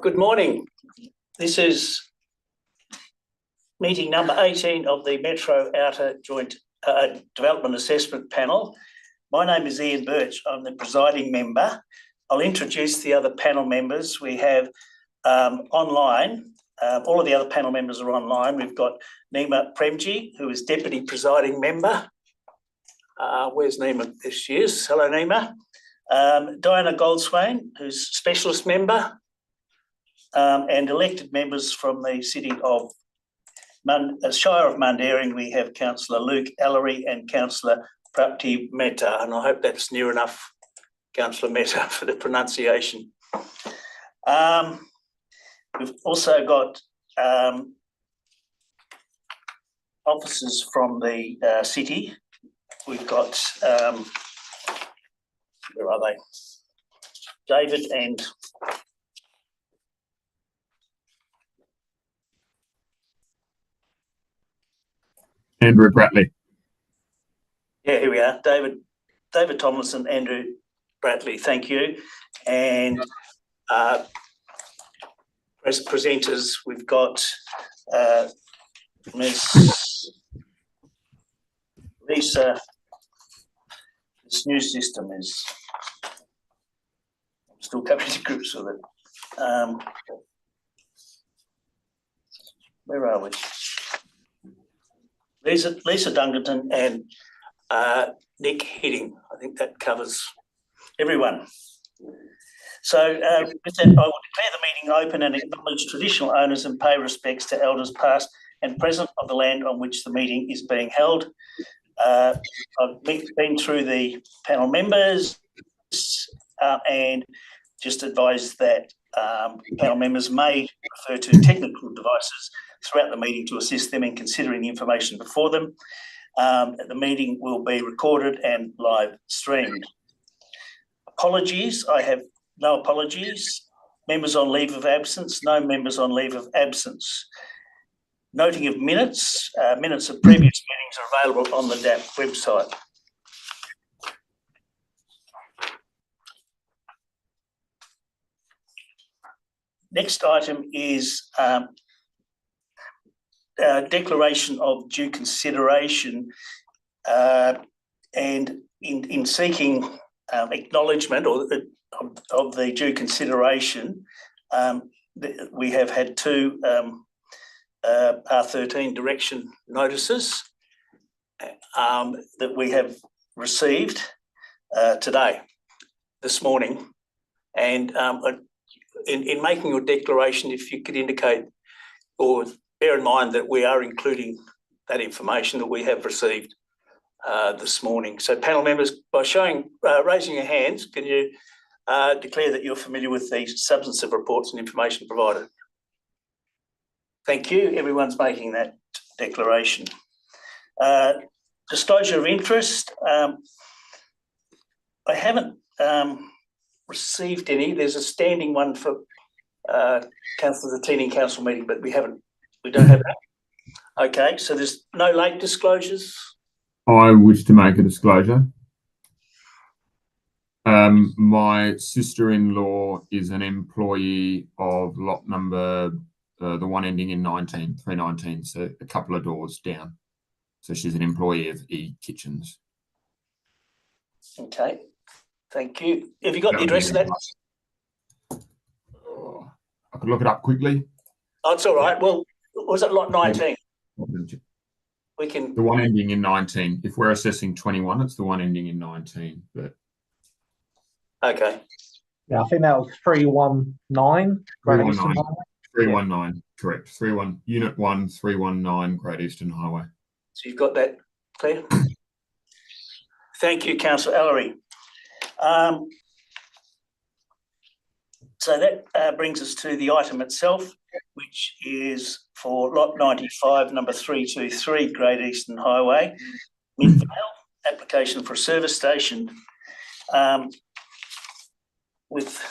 Good morning. This is meeting number 18 of the Metro Outer Joint Development Assessment Panel. My name is Ian Birch. I'm the presiding member. I'll introduce the other panel members. We have online, all of the other panel members are online. We've got Nima Premji, who is deputy presiding member. Where's Nima? There she is. Hello, Nima. Diana Goldswain, who's specialist member. And elected members from the city of Shire of Mundaring, we have Councillor Luke Ellery and Councillor Prapti Mehta, and I hope that's near enough, Councillor Mehta, for the pronunciation. We've also got officers from the city. We've got, where are they? David and Andrew Bratley. Yeah, here we are. David Tomlinson, Andrew Bratley, thank you. And as presenters, we've got Ms. Lisa. This new system is, I'm still coming to grips with it. Where are we? Lisa Dunkerton and Nick Hidding. I think that covers everyone. So with that, I will declare the meeting open and acknowledge traditional owners and pay respects to elders past and present of the land on which the meeting is being held. I've been through the panel members and just advise that panel members may refer to technical devices throughout the meeting to assist them in considering the information before them. The meeting will be recorded and live streamed. Apologies, I have no apologies. Members on leave of absence, no members on leave of absence. Noting of minutes, minutes of previous meetings are available on the DAP website. Next item is declaration of due consideration, and in seeking acknowledgement of the due consideration, we have had two R13 direction notices that we have received this morning, and in making your declaration, if you could indicate or bear in mind that we are including that information that we have received this morning. So panel members, by raising your hands, can you declare that you're familiar with the substance of reports and information provided? Thank you. Everyone's making that declaration. Disclosure of interest. I haven't received any. There's a standing one for Councillor Zattini council meeting, but we don't have that. Okay, so there's no late disclosures? I wish to make a disclosure. My sister-in-law is an employee of lot number, the one ending in 319, so a couple of doors down. So she's an employee of E-Kitchens. Okay, thank you. Have you got the address of that? I could look it up quickly. Oh, it's all right. Well, was it lot 19? We can. The one ending in 19. If we're assessing 21, it's the one ending in 19. But okay. Yeah, I think that was 319. 319, correct. Unit 1, 319, Great Eastern Highway. So you've got that clear? Thank you, Councillor Ellery. So that brings us to the item itself, which is for lot 95, number 323, Great Eastern Highway, Midvale, application for a service station. With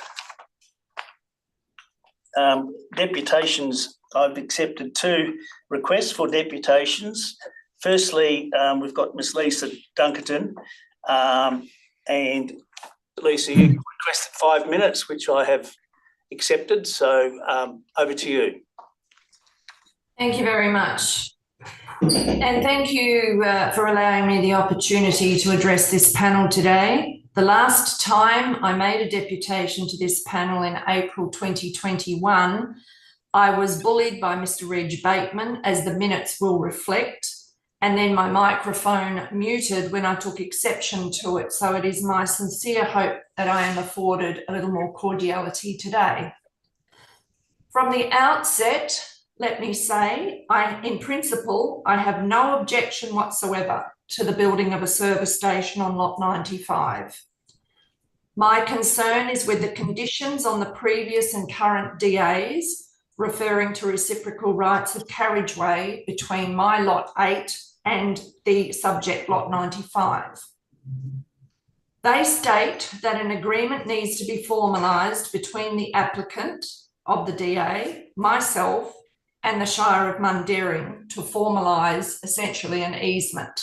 deputations, I've accepted two requests for deputations. Firstly, we've got Ms. Lisa Dunkerton, and Lisa, you requested 5 minutes, which I have accepted. So over to you. Thank you very much. And thank you for allowing me the opportunity to address this panel today. The last time I made a deputation to this panel in April 2021, I was bullied by Mr. Reg Bateman, as the minutes will reflect, and then my microphone muted when I took exception to it. So it is my sincere hope that I am afforded a little more cordiality today. From the outset, let me say, in principle, I have no objection whatsoever to the building of a service station on Lot 95. My concern is with the conditions on the previous and current DAs referring to reciprocal rights of carriageway between my Lot 8 and the subject Lot 95. They state that an agreement needs to be formalised between the applicant of the DA, myself, and the Shire of Mundaring to formalise essentially an easement.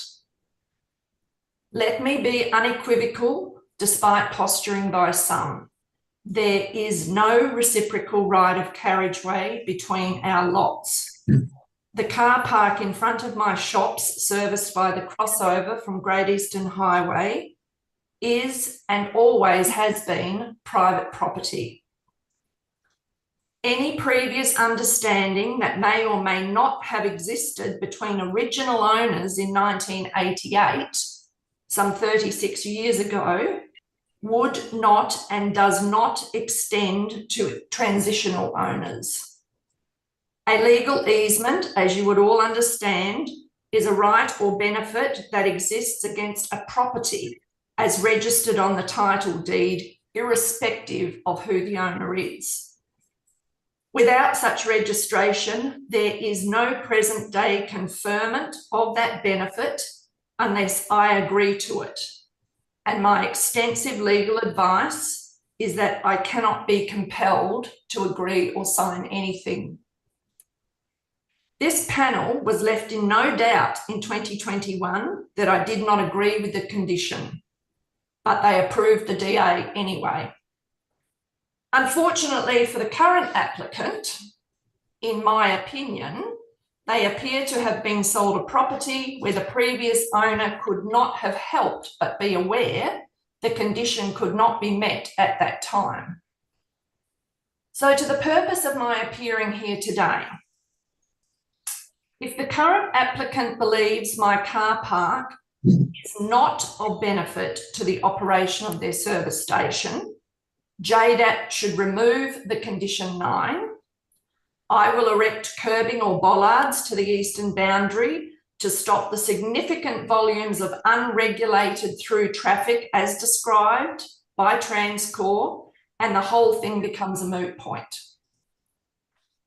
Let me be unequivocal, despite posturing by some. There is no reciprocal right of carriageway between our lots. The car park in front of my shops, serviced by the crossover from Great Eastern Highway, is and always has been private property. Any previous understanding that may or may not have existed between original owners in 1988, some 36 years ago, would not and does not extend to transitional owners. A legal easement, as you would all understand, is a right or benefit that exists against a property as registered on the title deed, irrespective of who the owner is. Without such registration, there is no present day conferment of that benefit unless I agree to it. And my extensive legal advice is that I cannot be compelled to agree or sign anything. This panel was left in no doubt in 2021 that I did not agree with the condition, but they approved the DA anyway. Unfortunately for the current applicant, in my opinion, they appear to have been sold a property where the previous owner could not have helped but be aware the condition could not be met at that time. So to the purpose of my appearing here today, if the current applicant believes my car park is not of benefit to the operation of their service station, JDAP should remove the condition 9. I will erect curbing or bollards to the eastern boundary to stop the significant volumes of unregulated through traffic as described by Transcore, and the whole thing becomes a moot point.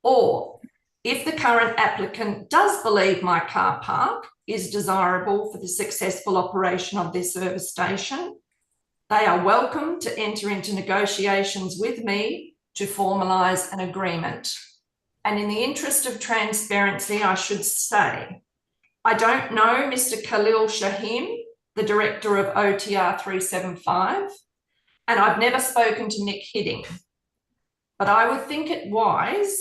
Or, if the current applicant does believe my car park is desirable for the successful operation of their service station, they are welcome to enter into negotiations with me to formalise an agreement. And in the interest of transparency, I should say, I don't know Mr. Khalil Shahim, the director of OTR 375, and I've never spoken to Nick Hidding, but I would think it wise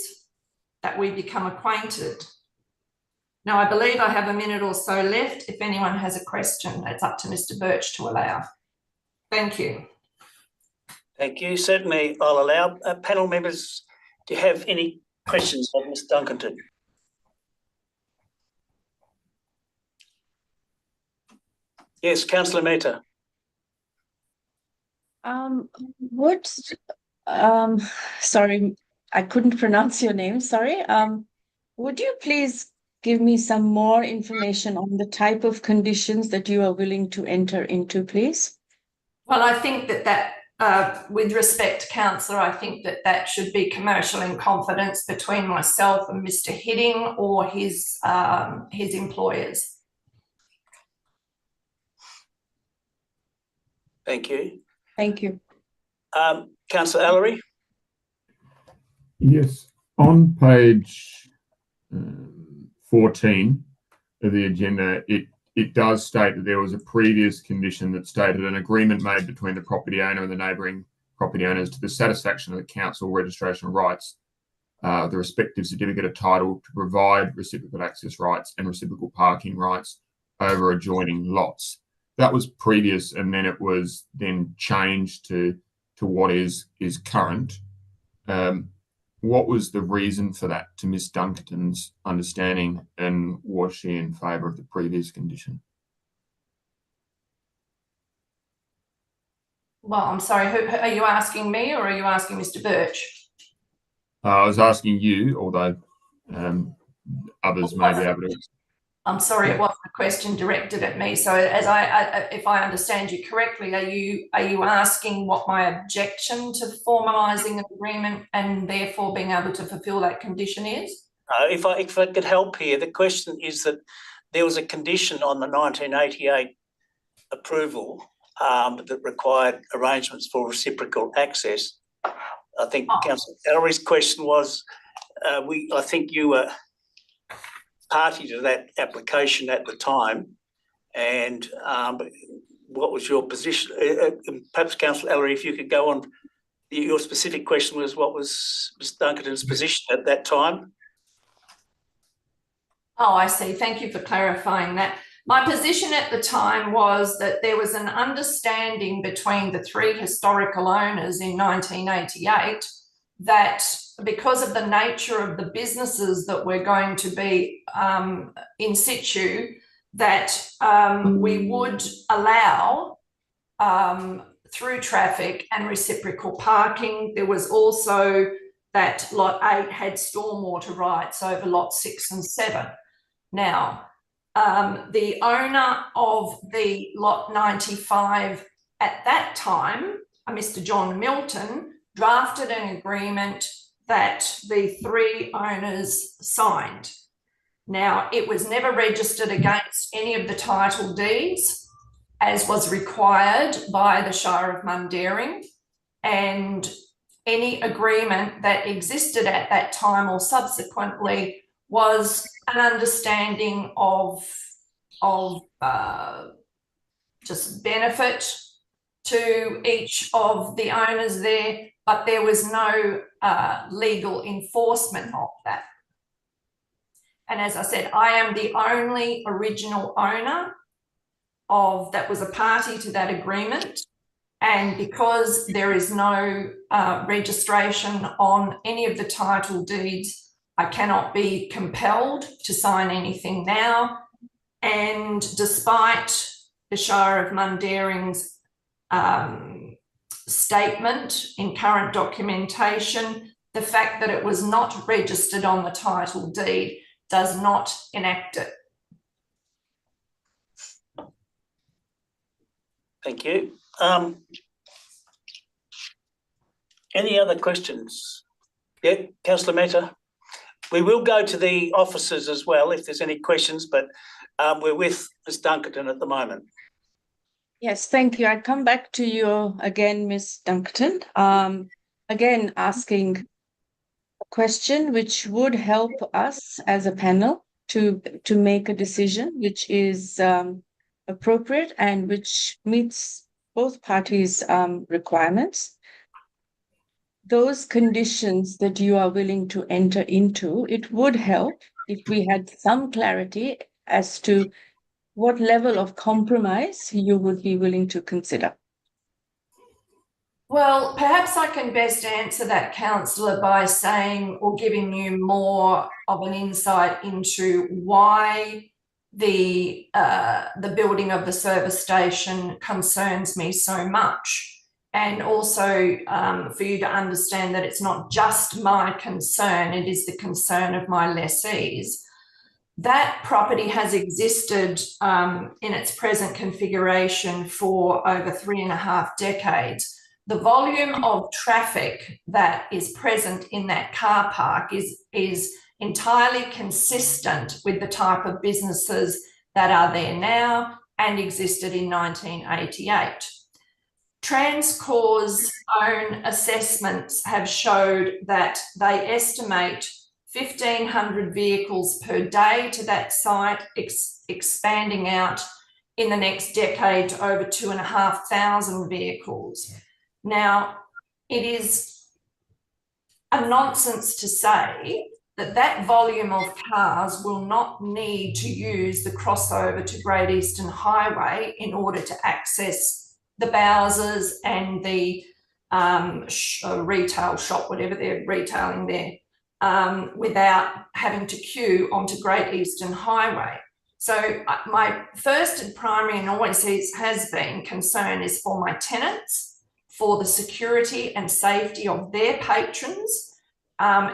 that we become acquainted. Now, I believe I have a minute or so left. If anyone has a question, it's up to Mr. Birch to allow. Thank you. Thank you. Certainly, I'll allow panel members. Do you have any questions of Ms. Duncanton? Yes, Councillor Mehta. Sorry, I couldn't pronounce your name, sorry. Would you please give me some more information on the type of conditions that you are willing to enter into, please? Well, I think that with respect, Councillor, I think that should be commercial in confidence between myself and Mr. Hidding or his employers. Thank you. Thank you. Councillor Ellery? Yes, on page 14 of the agenda, it does state that there was a previous condition that stated an agreement made between the property owner and the neighbouring property owners to the satisfaction of the council registration rights, the respective certificate of title to provide reciprocal access rights and reciprocal parking rights over adjoining lots. That was previous, and then it was then changed to what is current. What was the reason for that, to Miss Dunkerton's understanding, and was she in favour of the previous condition? Well, I'm sorry, who are you asking, me or are you asking Mr. Birch? I was asking you, although others may be able to. I'm sorry, it wasn't a question directed at me. So, if I understand you correctly, are you asking what my objection to formalising an agreement and therefore being able to fulfil that condition is? If I could help here, the question is that there was a condition on the 1988 approval that required arrangements for reciprocal access. I think Councillor Ellery's question was, I think you were party to that application at the time, and what was your position? Perhaps Councillor Ellery, if you could go on, your specific question was, what was Ms Dunkerton's position at that time? Oh, I see. Thank you for clarifying that. My position at the time was that there was an understanding between the three historical owners in 1988 that because of the nature of the businesses that were going to be in situ, that we would allow through traffic and reciprocal parking. There was also that Lot 8 had stormwater rights over Lot 6 and 7. Now, the owner of the Lot 95 at that time, Mr. John Milton, drafted an agreement that the three owners signed. Now, it was never registered against any of the title deeds, as was required by the Shire of Mundaring, and any agreement that existed at that time or subsequently was an understanding of just benefit to each of the owners there, but there was no legal enforcement of that. And as I said, I am the only original owner that was a party to that agreement. And because there is no registration on any of the title deeds, I cannot be compelled to sign anything now. And despite the Shire of Mundaring's statement in current documentation, the fact that it was not registered on the title deed does not enact it. Thank you. Any other questions? Yeah, Councillor Mehta. We will go to the officers as well if there's any questions, but we're with Ms Dunkerton at the moment. Yes, thank you. I come back to you again, Ms. Dunkerton. Again, asking a question which would help us as a panel to make a decision which is appropriate and which meets both parties' requirements. Those conditions that you are willing to enter into, it would help if we had some clarity as to what level of compromise you would be willing to consider. Well, perhaps I can best answer that, Councillor, by saying or giving you more of an insight into why the building of the service station concerns me so much. And also for you to understand that it's not just my concern, it is the concern of my lessees. That property has existed in its present configuration for over 3.5 decades. The volume of traffic that is present in that car park is entirely consistent with the type of businesses that are there now and existed in 1988. TransCore's own assessments have showed that they estimate 1,500 vehicles per day to that site, expanding out in the next decade to over 2,500 vehicles. Now, it is a nonsense to say that that volume of cars will not need to use the crossover to Great Eastern Highway in order to access the Bowsers and the retail shop, whatever they're retailing there, without having to queue onto Great Eastern Highway. So my first and primary and always has been concern is for my tenants, for the security and safety of their patrons.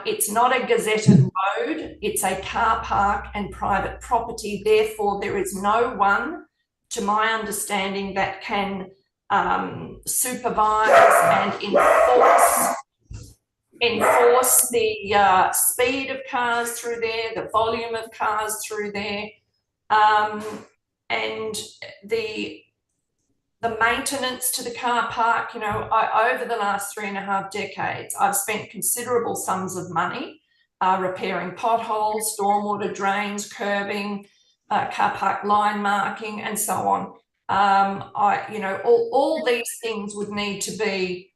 It's not a gazetted road, it's a car park and private property. Therefore, there is no one, to my understanding, that can supervise and enforce the speed of cars through there, the volume of cars through there, and the maintenance to the car park. You know, over the last 3.5 decades, I've spent considerable sums of money repairing potholes, stormwater drains, curbing, car park line marking, and so on. All these things would need to be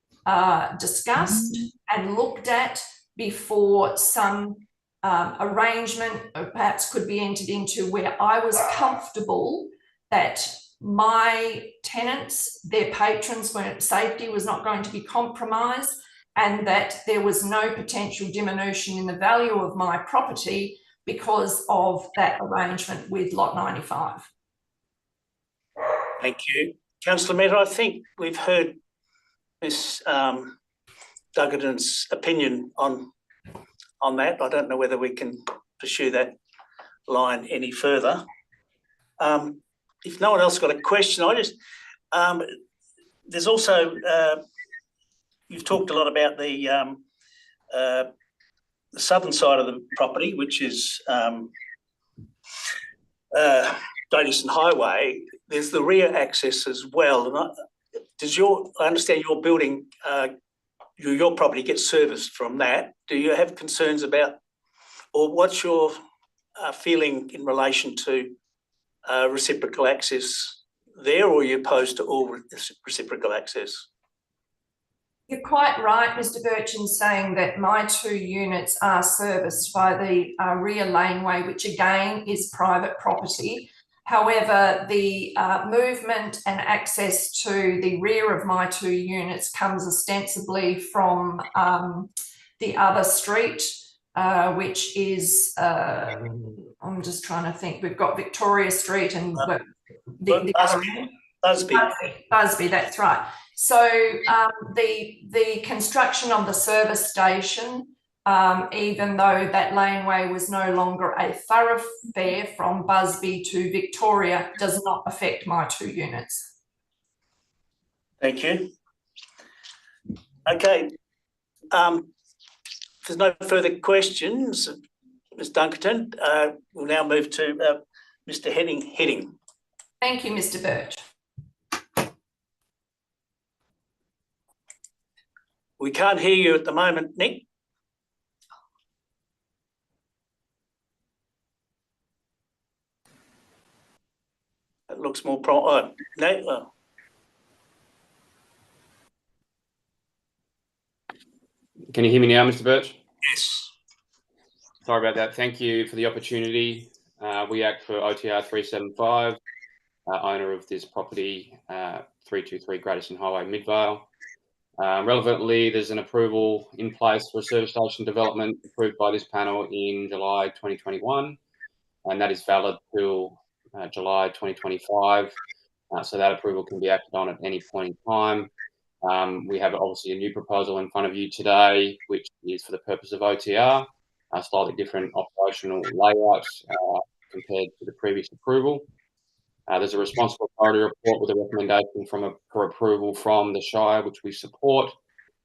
discussed and looked at before some arrangement perhaps could be entered into where I was comfortable that my tenants, their patrons, safety was not going to be compromised, and that there was no potential diminution in the value of my property because of that arrangement with Lot 95. Thank you. Councillor Mehta, I think we've heard Ms Duggan's opinion on that. I don't know whether we can pursue that line any further. If no one else got a question, there's also, you've talked a lot about the southern side of the property, which is Great Eastern Highway. There's the rear access as well. And I understand your building, your property gets serviced from that. Do you have concerns about, or what's your feeling in relation to reciprocal access there, or are you opposed to all reciprocal access? You're quite right, Mr. Birch, in saying that my 2 units are serviced by the rear laneway, which again is private property. However, the movement and access to the rear of my 2 units comes ostensibly from the other street, which is, I'm just trying to think, we've got Victoria Street and the other end. Busby, that's right. So the construction of the service station, even though that laneway was no longer a thoroughfare from Busby to Victoria, does not affect my 2 units. Thank you. Okay. If there's no further questions, Ms Dunkerton, we'll now move to Mr Heading. Thank you, Mr Birch. We can't hear you at the moment, Nick. It looks more no. Can you hear me now, Mr. Birch? Yes. Sorry about that. Thank you for the opportunity. We act for OTR 375, owner of this property, 323 Great Eastern Highway, Midvale. Relevantly, there's an approval in place for a service station development approved by this panel in July 2021, and that is valid till July 2025. So that approval can be acted on at any point in time. We have obviously a new proposal in front of you today, which is for the purpose of OTR, a slightly different operational layout compared to the previous approval. There's a responsible authority report with a recommendation for approval from the Shire, which we support.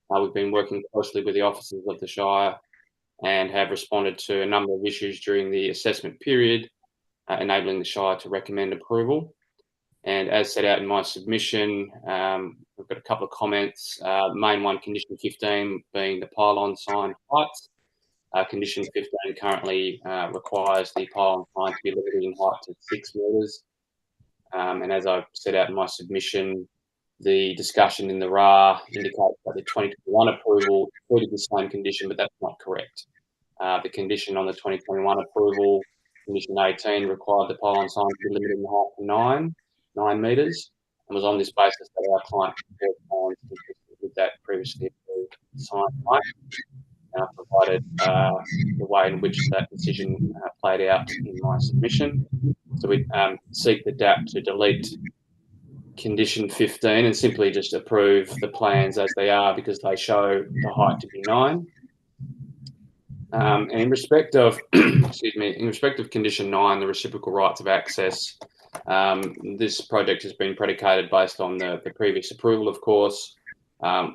We've been working closely with the officers of the Shire and have responded to a number of issues during the assessment period, enabling the Shire to recommend approval. And as set out in my submission, we've got a couple of comments. The main one, condition 15, being the pylon sign heights. Condition 15 currently requires the pylon sign to be limited in height to 6 metres. And as I set out in my submission, the discussion in the RA indicates that the 2021 approval included the same condition, but that's not correct. The condition on the 2021 approval, condition 18, required the pylon sign to be limited in height to 9 metres, and was on this basis that our client prepared plans with that previously approved sign height. And I provided the way in which that decision played out in my submission. So we seek the DAP to delete condition 15 and simply just approve the plans as they are, because they show the height to be 9. And in respect of, excuse me, in respect of condition 9, the reciprocal rights of access, this project has been predicated based on the previous approval, of course.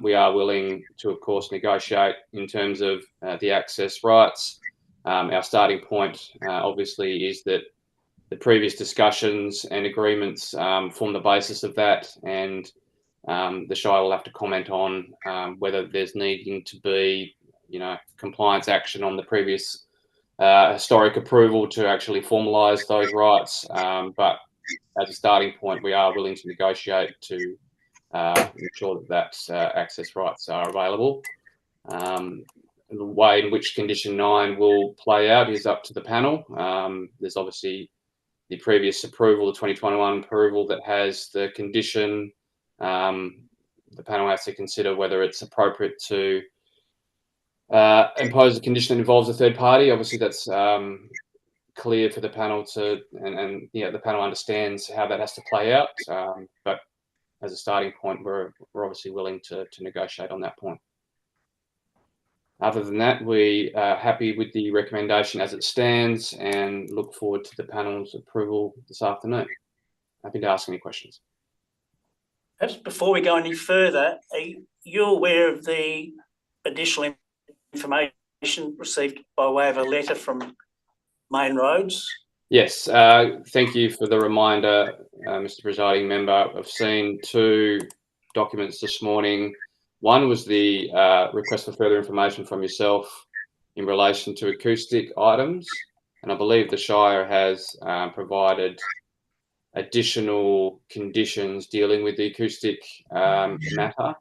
We are willing to, of course, negotiate in terms of the access rights. Our starting point, obviously, is that the previous discussions and agreements form the basis of that, and the Shire will have to comment on whether there's needing to be, compliance action on the previous historic approval to actually formalise those rights. But as a starting point, we are willing to negotiate to ensure that access rights are available. The way in which condition 9 will play out is up to the panel. There's obviously the previous approval, the 2021 approval, that has the condition. The panel has to consider whether it's appropriate to impose a condition that involves a third party. Obviously, that's clear for the panel to, and the panel understands how that has to play out. But as a starting point, we're obviously willing to negotiate on that point. Other than that, we are happy with the recommendation as it stands and look forward to the panel's approval this afternoon. Happy to ask any questions. Perhaps before we go any further, are you aware of the additional information received by way of a letter from Main Roads? Yes, thank you for the reminder, Mr. Presiding Member. I've seen 2 documents this morning. One was the request for further information from yourself in relation to acoustic items, and I believe the Shire has provided additional conditions dealing with the acoustic matter,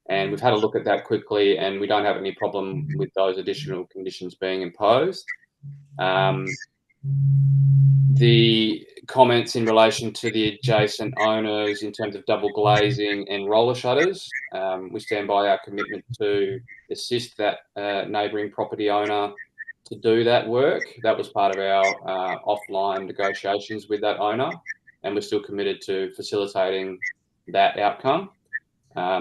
and we've had a look at that quickly, and we don't have any problem with those additional conditions being imposed. The comments in relation to the adjacent owners in terms of double glazing and roller shutters, we stand by our commitment to assist that neighbouring property owner to do that work. That was part of our offline negotiations with that owner, and we're still committed to facilitating that outcome.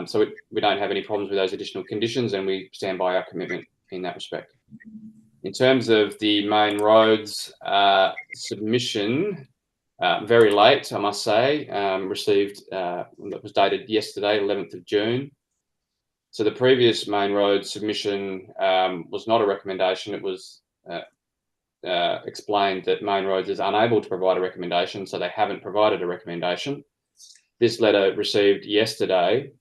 So we don't have any problems with those additional conditions, and we stand by our commitment in that respect. In terms of the Main Roads submission, very late, I must say, received, that was dated yesterday, 11th of June. So the previous Main Roads submission was not a recommendation. It was explained that Main Roads is unable to provide a recommendation, so they haven't provided a recommendation. This letter received yesterday,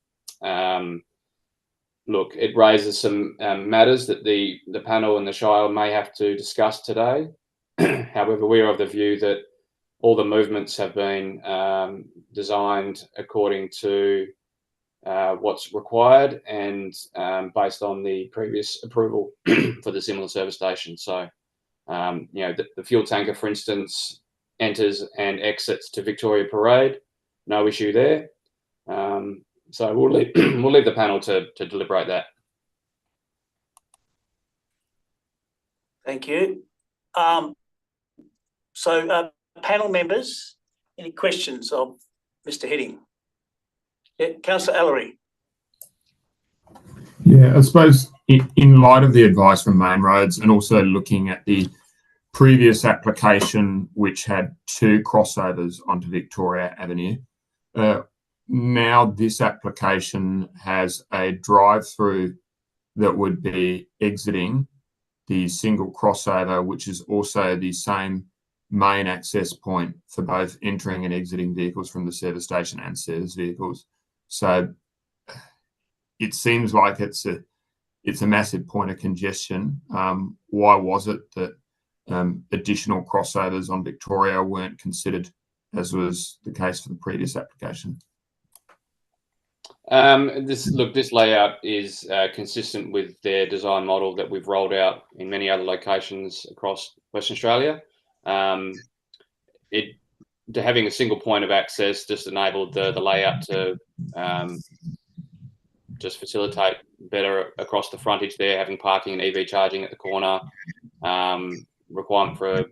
look, it raises some matters that the panel and the Shire may have to discuss today. However, we're of the view that all the movements have been designed according to what's required and based on the previous approval for the similar service station. So, the fuel tanker, for instance, enters and exits to Victoria Parade. No issue there. So we'll leave the panel to deliberate that. Thank you. So panel members, any questions of Mr. Heading? Yeah, Councillor Ellery. Yeah, I suppose in light of the advice from Main Roads and also looking at the previous application, which had 2 crossovers onto Victoria Avenue, now this application has a drive-through that would be exiting the single crossover, which is also the same main access point for both entering and exiting vehicles from the service station and service vehicles. So it seems like it's a massive point of congestion. Why was it that additional crossovers on Victoria weren't considered, as was the case for the previous application? This layout is consistent with their design model that we've rolled out in many other locations across Western Australia. Having a single point of access just enabled the layout to just facilitate better across the frontage there, having parking and EV charging at the corner. Requirement for a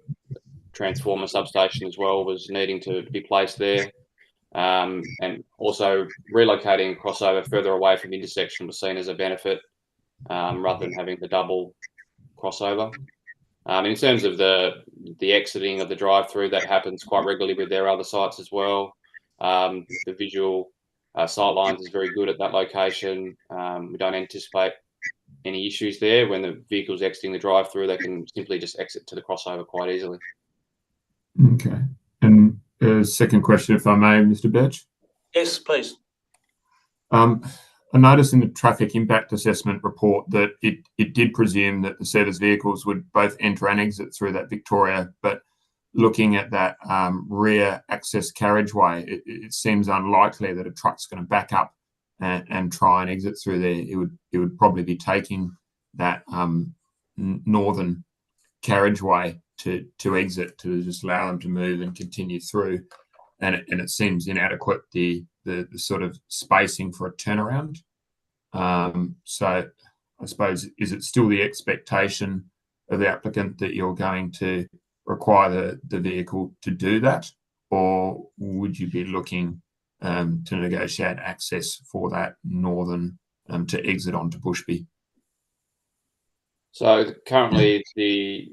transformer substation as well was needing to be placed there. And also relocating crossover further away from the intersection was seen as a benefit rather than having the double crossover. In terms of the exiting of the drive-through, that happens quite regularly with their other sites as well. The visual sight lines is very good at that location. We don't anticipate any issues there. When the vehicle's exiting the drive-through, they can simply just exit to the crossover quite easily. Okay. And second question, if I may, Mr. Birch. Yes, please. I noticed in the traffic impact assessment report that it did presume that the service vehicles would both enter and exit through that Victoria, but looking at that rear access carriageway, it seems unlikely that a truck's going to back up and try and exit through there. It would probably be taking that northern carriageway to exit, to just allow them to move and continue through, and it seems inadequate, the sort of spacing for a turnaround. So I suppose, is it still the expectation of the applicant that you're going to require the vehicle to do that, or would you be looking to negotiate access for that northern to exit onto Bushby? So currently the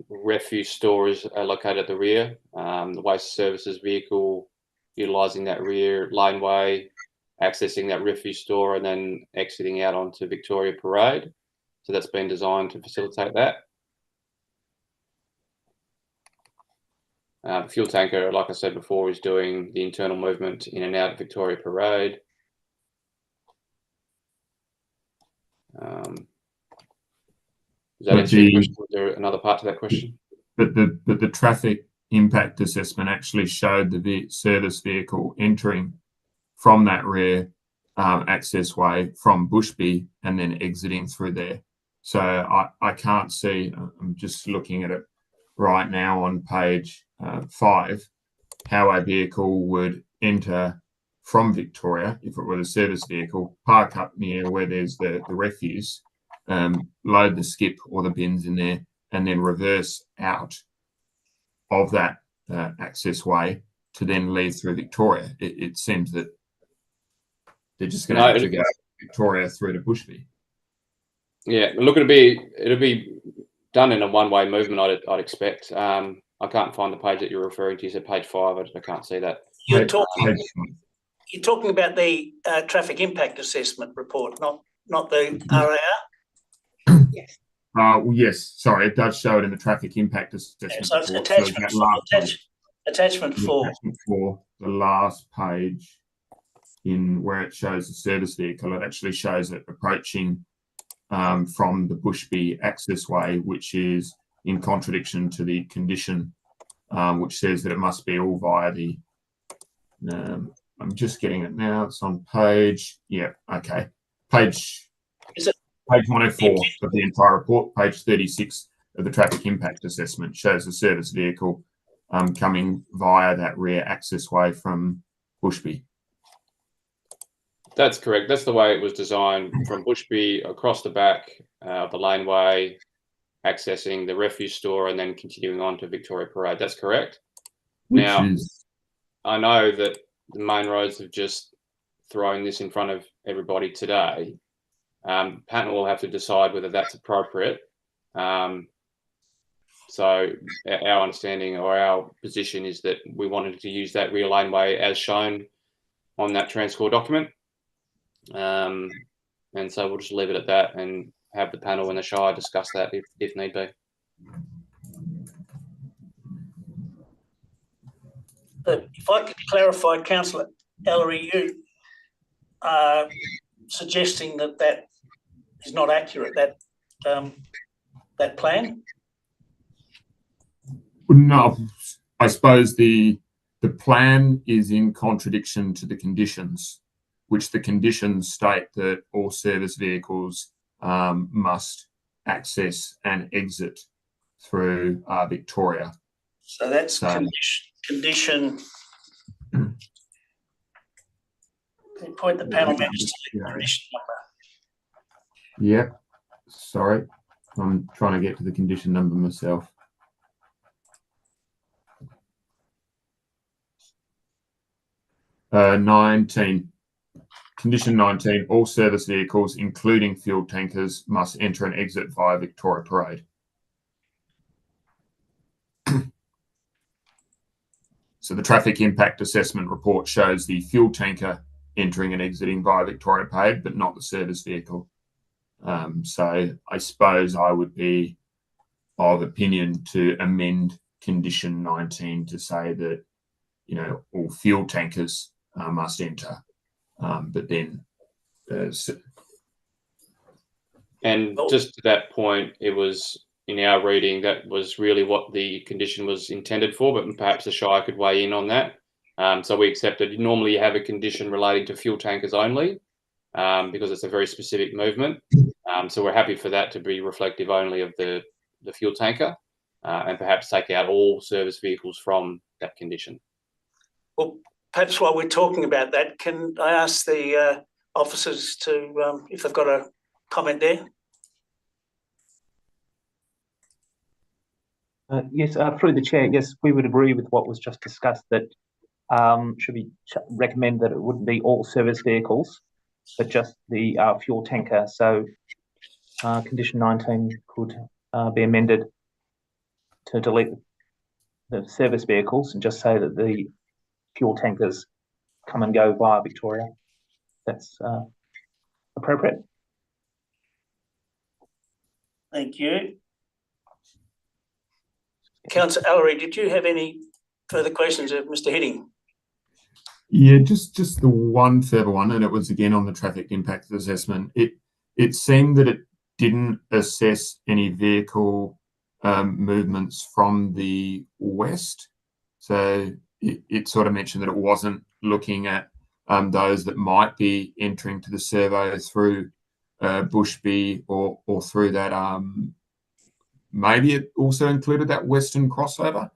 refuse store is located at the rear. The waste services vehicle utilising that rear laneway, accessing that refuse store, and then exiting out onto Victoria Parade. So that's been designed to facilitate that. The fuel tanker, like I said before, is doing the internal movement in and out of Victoria Parade. Does that answer your question? Was there another part to that question? But the traffic impact assessment actually showed the service vehicle entering from that rear access way from Bushby and then exiting through there. So I can't see, I'm just looking at it right now on page 5, how a vehicle would enter from Victoria, if it were a service vehicle, park up near where there's the refuse, load the skip or the bins in there, and then reverse out of that access way to then leave through Victoria. It seems that they're just going to have to go Victoria through to Bushby. Yeah, look, it'll be done in a one-way movement, I'd expect. I can't find the page that you're referring to. You said page 5. I can't see that. You're talking about the traffic impact assessment report, not the RAR? Yes. Yes, sorry, it does show it in the traffic impact assessment. Yeah, so it's report. attachment 4. Attachment 4, the last page, in where it shows the service vehicle, it actually shows it approaching from the Bushby access way, which is in contradiction to the condition, which says that it must be all via the. I'm just getting it now. It's on page. Yeah. Okay. Page 104 of the entire report. Page 36 of the traffic impact assessment shows the service vehicle coming via that rear access way from Bushby. That's correct. That's the way it was designed, from Bushby across the back of the laneway, accessing the refuse store, and then continuing on to Victoria Parade. That's correct. I know that the main roads have just thrown this in front of everybody today. Panel will have to decide whether that's appropriate. So our understanding or our position is that we wanted to use that rear laneway as shown on that TransCore document. And so we'll just leave it at that and have the panel and the Shire discuss that if need be. If I could clarify, Councillor Ellery, you are suggesting that is not accurate, that plan? No, I suppose the plan is in contradiction to the conditions. which the conditions state that all service vehicles must access and exit through Victoria. So that's condition. Can you point the panel members to the condition number? Yep. Sorry, I'm trying to get to the condition number myself. Condition 19, all service vehicles, including fuel tankers, must enter and exit via Victoria Parade. So the traffic impact assessment report shows the fuel tanker entering and exiting via Victoria Parade, but not the service vehicle. So I suppose I would be of opinion to amend condition 19 to say that, you know, all fuel tankers must enter, but then and just to that point, it was in our reading that was really what the condition was intended for, but perhaps the Shire could weigh in on that. So we accepted. Normally you have a condition relating to fuel tankers only, because it's a very specific movement. So we're happy for that to be reflective only of the fuel tanker, and perhaps take out all service vehicles from that condition. Well, perhaps while we're talking about that, can I ask the officers to, if they've got a comment there? Yes, through the chair, yes, we would agree with what was just discussed, that should we recommend that it wouldn't be all service vehicles, but just the fuel tanker. So condition 19 could be amended to delete the service vehicles and just say that the fuel tankers come and go via Victoria. That's appropriate. Thank you. Councillor Ellery, did you have any further questions of Mr. Hidding? Yeah, just the one further one, and it was again on the traffic impact assessment. It seemed that it didn't assess any vehicle movements from the west. So it sort of mentioned that it wasn't looking at those that might be entering to the servo through Bushby or through that. Maybe it also included that western crossover.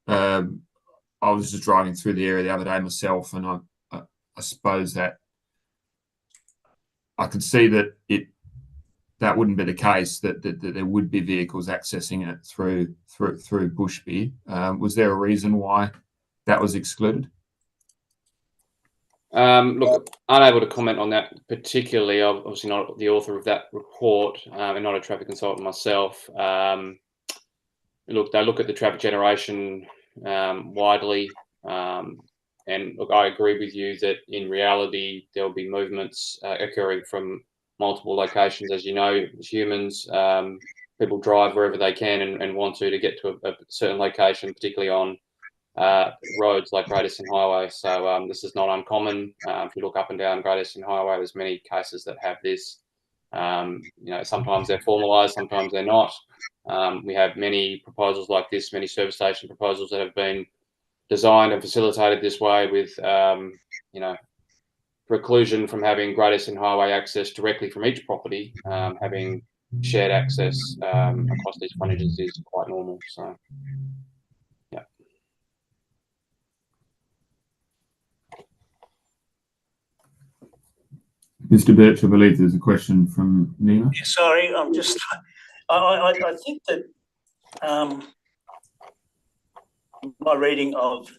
I was just driving through the area the other day myself, and I suppose that I could see that that wouldn't be the case, that there would be vehicles accessing it through Bushby. Was there a reason why that was excluded? Look, unable to comment on that particularly. I'm obviously not the author of that report, and not a traffic consultant myself. Look, they look at the traffic generation widely, and look, I agree with you that in reality there will be movements occurring from multiple locations. As you know, as humans, people drive wherever they can and want to get to a certain location, particularly on roads like Great Eastern Highway. So this is not uncommon. If you look up and down Great Eastern Highway, there's many cases that have this. You know, sometimes they're formalised, sometimes they're not. We have many proposals like this, many service station proposals that have been designed and facilitated this way with, you know, preclusion from having Great Eastern Highway access directly from each property. Having shared access across these frontages is quite normal. So, yeah. Mr. Birch, I believe there's a question from Nima. Yeah, sorry, I'm just. I think that my reading of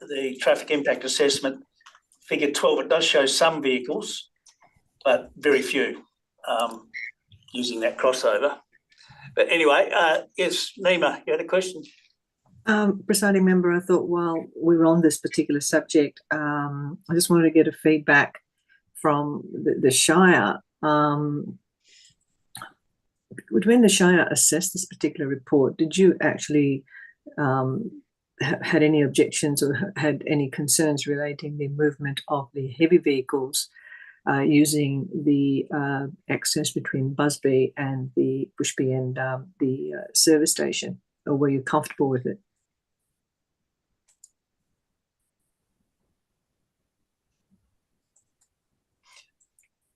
the traffic impact assessment, figure 12, it does show some vehicles, but very few using that crossover. But anyway, yes, Nima, you had a question? Presiding member, I thought while we were on this particular subject, I just wanted to get a feedback from the Shire. When the Shire assessed this particular report, did you actually had any objections or had any concerns relating the movement of the heavy vehicles using the access between Busby and the Bushby and the service station, or were you comfortable with it?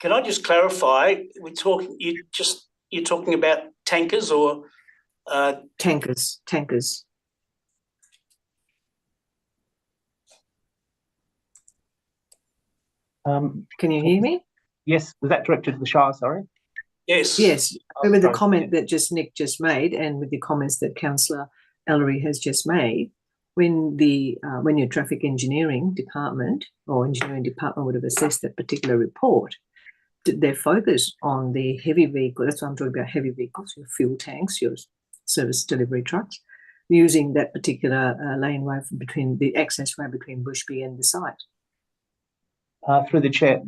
Can I just clarify? You're talking about tankers or Tankers. Can you hear me? Yes, was that directed to the Shire? Sorry. yes? Yes. Oh, With the sorry. comment that Nick just made, and with the comments that Councillor Ellery has just made, when your traffic engineering department or engineering department would have assessed that particular report, their focus on the heavy vehicle, that's what I'm talking about, heavy vehicles, your fuel tanks, your service delivery trucks, using that particular laneway between the access way between Bushby and the site. Through the chair,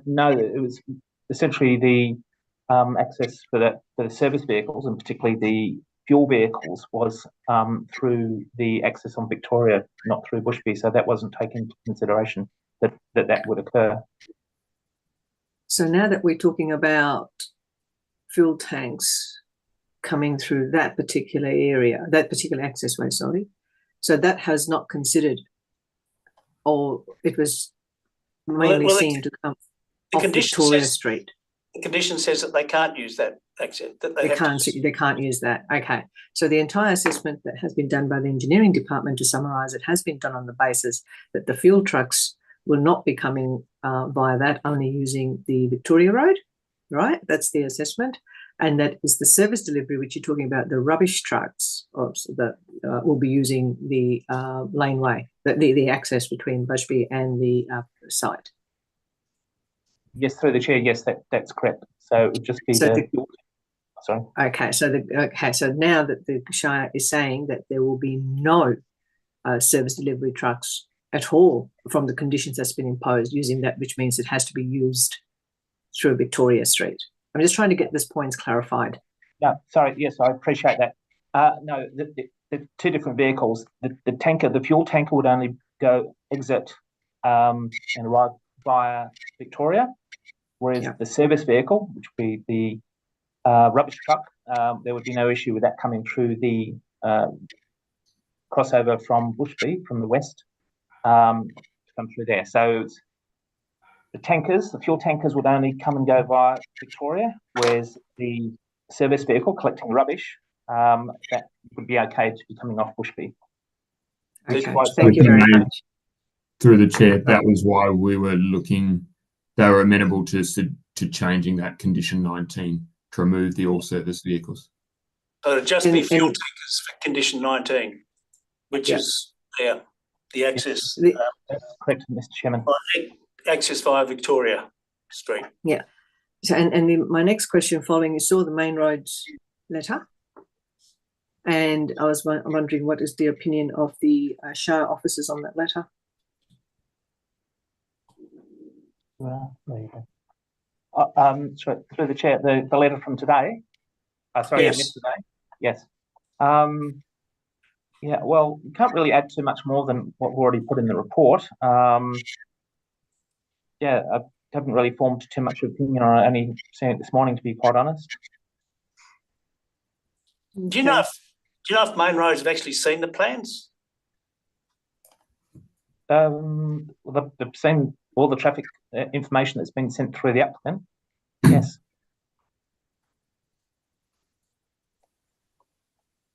no, it was essentially the access for the service vehicles, and particularly the fuel vehicles, was through the access on Victoria, not through Bushby. So that wasn't taken into consideration that would occur. So now that we're talking about fuel tanks coming through that particular area, that particular accessway, sorry, so that has not considered, or it was mainly seen to come off Victoria Street. The condition says that they can't use that access. That They can't use that. Okay. So the entire assessment that has been done by the engineering department, to summarise, it has been done on the basis that the fuel trucks will not be coming via that, only using the Victoria Road, right? That's the assessment. And that is the service delivery, which you're talking about, the rubbish trucks that will be using the laneway, the access between Bushby and the site. Yes, through the chair. Yes, that's correct. So it would just be sorry. Okay, so now that the Shire is saying that there will be no service delivery trucks at all from the conditions that's been imposed using that, which means it has to be used through Victoria Street. I'm just trying to get this point clarified. No, sorry. Yes, I appreciate that. No, the two different vehicles. The fuel tanker would only exit and arrive via Victoria, whereas the service vehicle, which would be the rubbish truck, there would be no issue with that coming through the crossover from Bushby, from the west, to come through there. So the fuel tankers would only come and go via Victoria, whereas the service vehicle collecting rubbish, that would be okay to be coming off Bushby. Okay, thank you very much. Through the chair, that was why we were looking, they were amenable to changing that condition 19 to remove the all service vehicles. So it'd just be fuel tankers for condition 19, which is the access. Correct, Mr. Chairman. access via Victoria Street. Yeah. So, my next question following, you saw the main roads letter, and I was wondering what is the opinion of the Shire officers on that letter? Well, there you go. Sorry, through the chair, the letter from today. Sorry, yes. Yesterday. Yes. Yeah. Well, you can't really add too much more than what we've already put in the report. Yeah, I haven't really formed too much opinion on it. Only seen it this morning, to be quite honest. Do you know if Main Roads have actually seen the plans? Well, they've seen all the traffic information that's been sent through the applicant. Yes.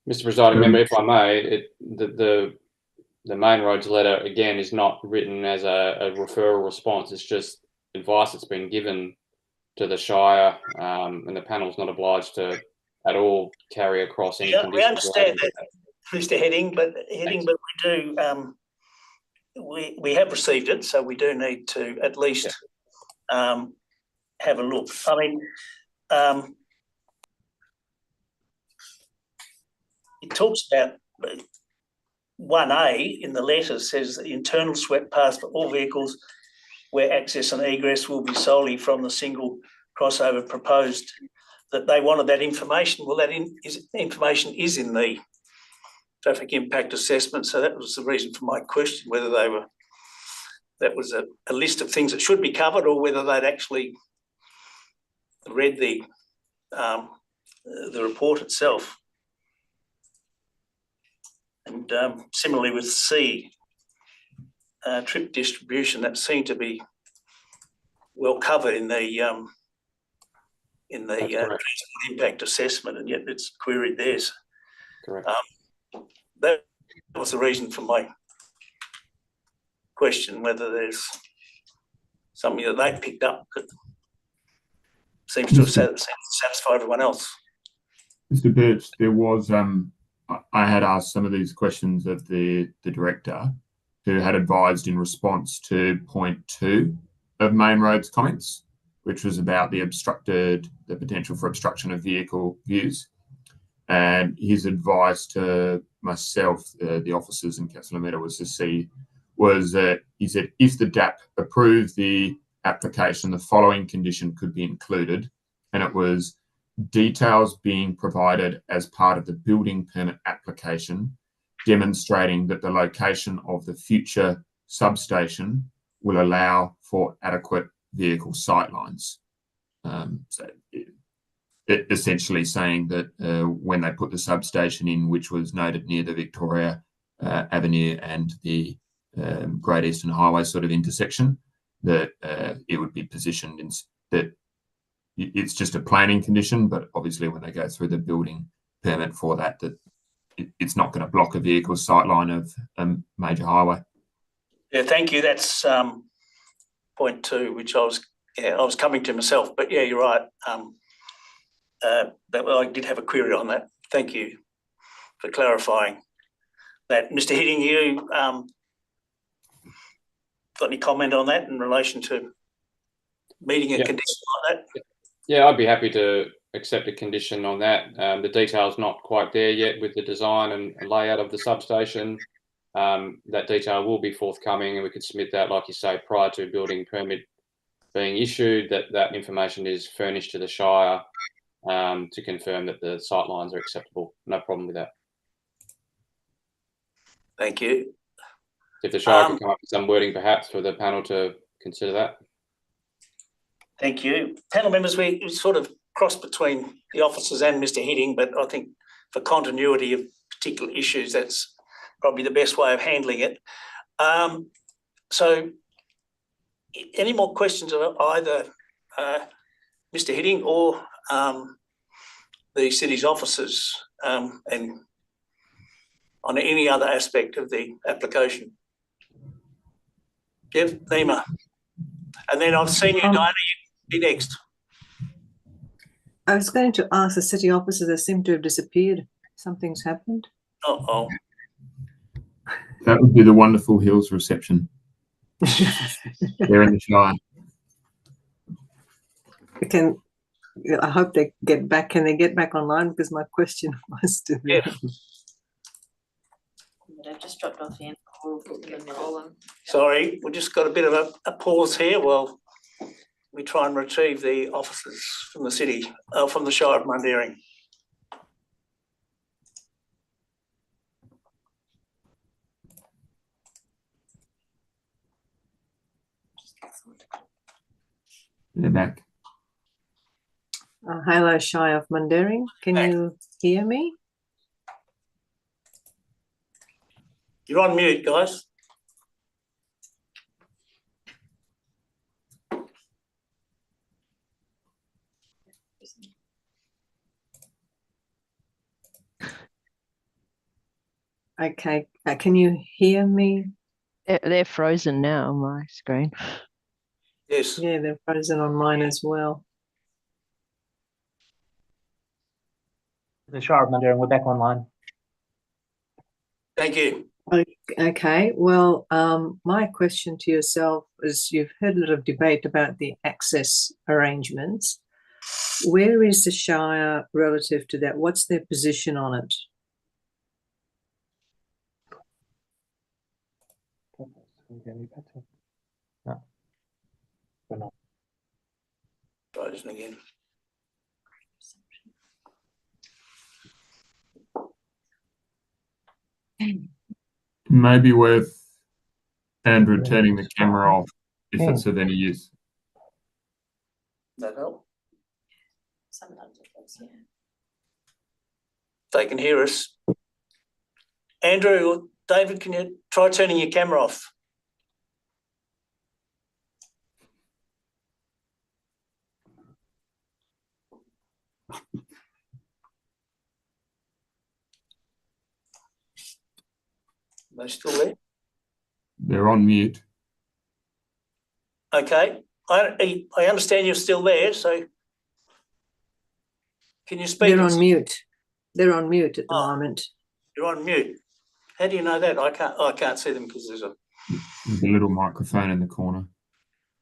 Mr. Presiding Member, if I may, the Main Roads letter again is not written as a referral response. It's just advice that's been given to the Shire, and the panel's not obliged to at all carry across any conditions. We understand that, Mr. Heading, but we do. We have received it, so we do need to at least have a look. I mean, it talks about 1A in the letter says the internal swept paths for all vehicles where access and egress will be solely from the single crossover proposed, that they wanted that information. Well, that information is in the traffic impact assessment, so that was the reason for my question, whether that was a list of things that should be covered, or whether they'd actually read the report itself. And similarly with C, trip distribution, that seemed to be well covered in the That's correct. transport impact assessment, and yet it's queried there. So, Correct. that was the reason for my question, whether there's something that they picked up that seems to have satisfied everyone else. Mr. Birch, there was I had asked some of these questions of the director, who had advised in response to point 2 of Main Road's comments, which was about the potential for obstruction of vehicle views. And his advice to myself, the officers and Councillor Meadow was that he said, if the DAP approved the application, the following condition could be included, and it was details being provided as part of the building permit application demonstrating that the location of the future substation will allow for adequate vehicle sightlines. So it essentially saying that when they put the substation in, which was noted near the Victoria Avenue and the Great Eastern Highway sort of intersection, that it would be positioned in that it's just a planning condition, but obviously when they go through the building permit for that it's not going to block a vehicle sightline of a major highway. Yeah, thank you. That's point 2, which I was coming to myself, but yeah, you're right. I did have a query on that. Thank you for clarifying that. Mr. Hidding, you got any comment on that in relation to meeting a condition like that? Yeah, I'd be happy to accept a condition on that. The detail's not quite there yet with the design and layout of the substation. That detail will be forthcoming, and we could submit that, like you say, prior to building permit being issued. That information is furnished to the Shire to confirm that the sightlines are acceptable. No problem with that. Thank you. If the Shire can come up with some wording, perhaps, for the panel to consider that. Thank you. Panel members, we sort of crossed between the officers and Mr. Hidding, but I think for continuity of particular issues, that's probably the best way of handling it. So any more questions of either Mr. Hidding or the city's officers and on any other aspect of the application? Jeff, Nima. And then I've seen you, Diana, you be next. I was going to ask the city officers, they seem to have disappeared. Something's happened. Uh-oh. That would be the Wonderful Hills reception. They're in the Shire. I hope they get back. Can they get back online? Because my question was to them. Yeah. They've just dropped off the call. Sorry, we just got a bit of a pause here while we try and retrieve the officers from the city, from the Shire of Mundaring. They're back. Hello, Shire of Mundaring. Can you hear me? You're on mute, guys. Okay. Can you hear me? They're frozen now on my screen. Yes. Yeah, they're frozen on mine as well. The Shire of Mundaring, we're back online. Thank you. Okay. Well, my question to yourself is, you've heard a lot of debate about the access arrangements. Where is the Shire relative to that? What's their position on it? No. We're not. Try this again. Maybe worth Andrew turning the camera off if it's of any use. That help? Sometimes it does, yeah. They can hear us. Andrew or David, can you try turning your camera off? Are they still there? They're on mute. Okay. I understand you're still there, so can you speak? They're on mute. They're on mute at the Oh. moment. You're on mute. How do you know that? I can't see them because there's a... There's a little microphone in the corner.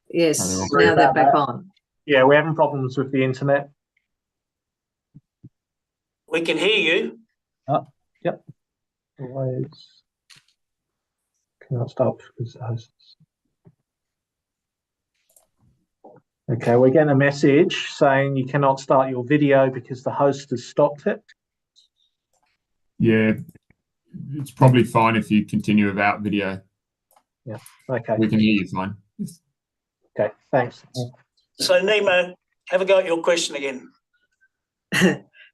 Yes, Oh, now they're back on. Yeah, we're having problems with the internet. We can hear you. Yep. Always cannot stop because the hosts. Okay, we're getting a message saying you cannot start your video because the host has stopped it. Yeah, it's probably fine if you continue without video. Yeah, okay. We can hear you fine. Okay, thanks. So, Nemo, have a go at your question again.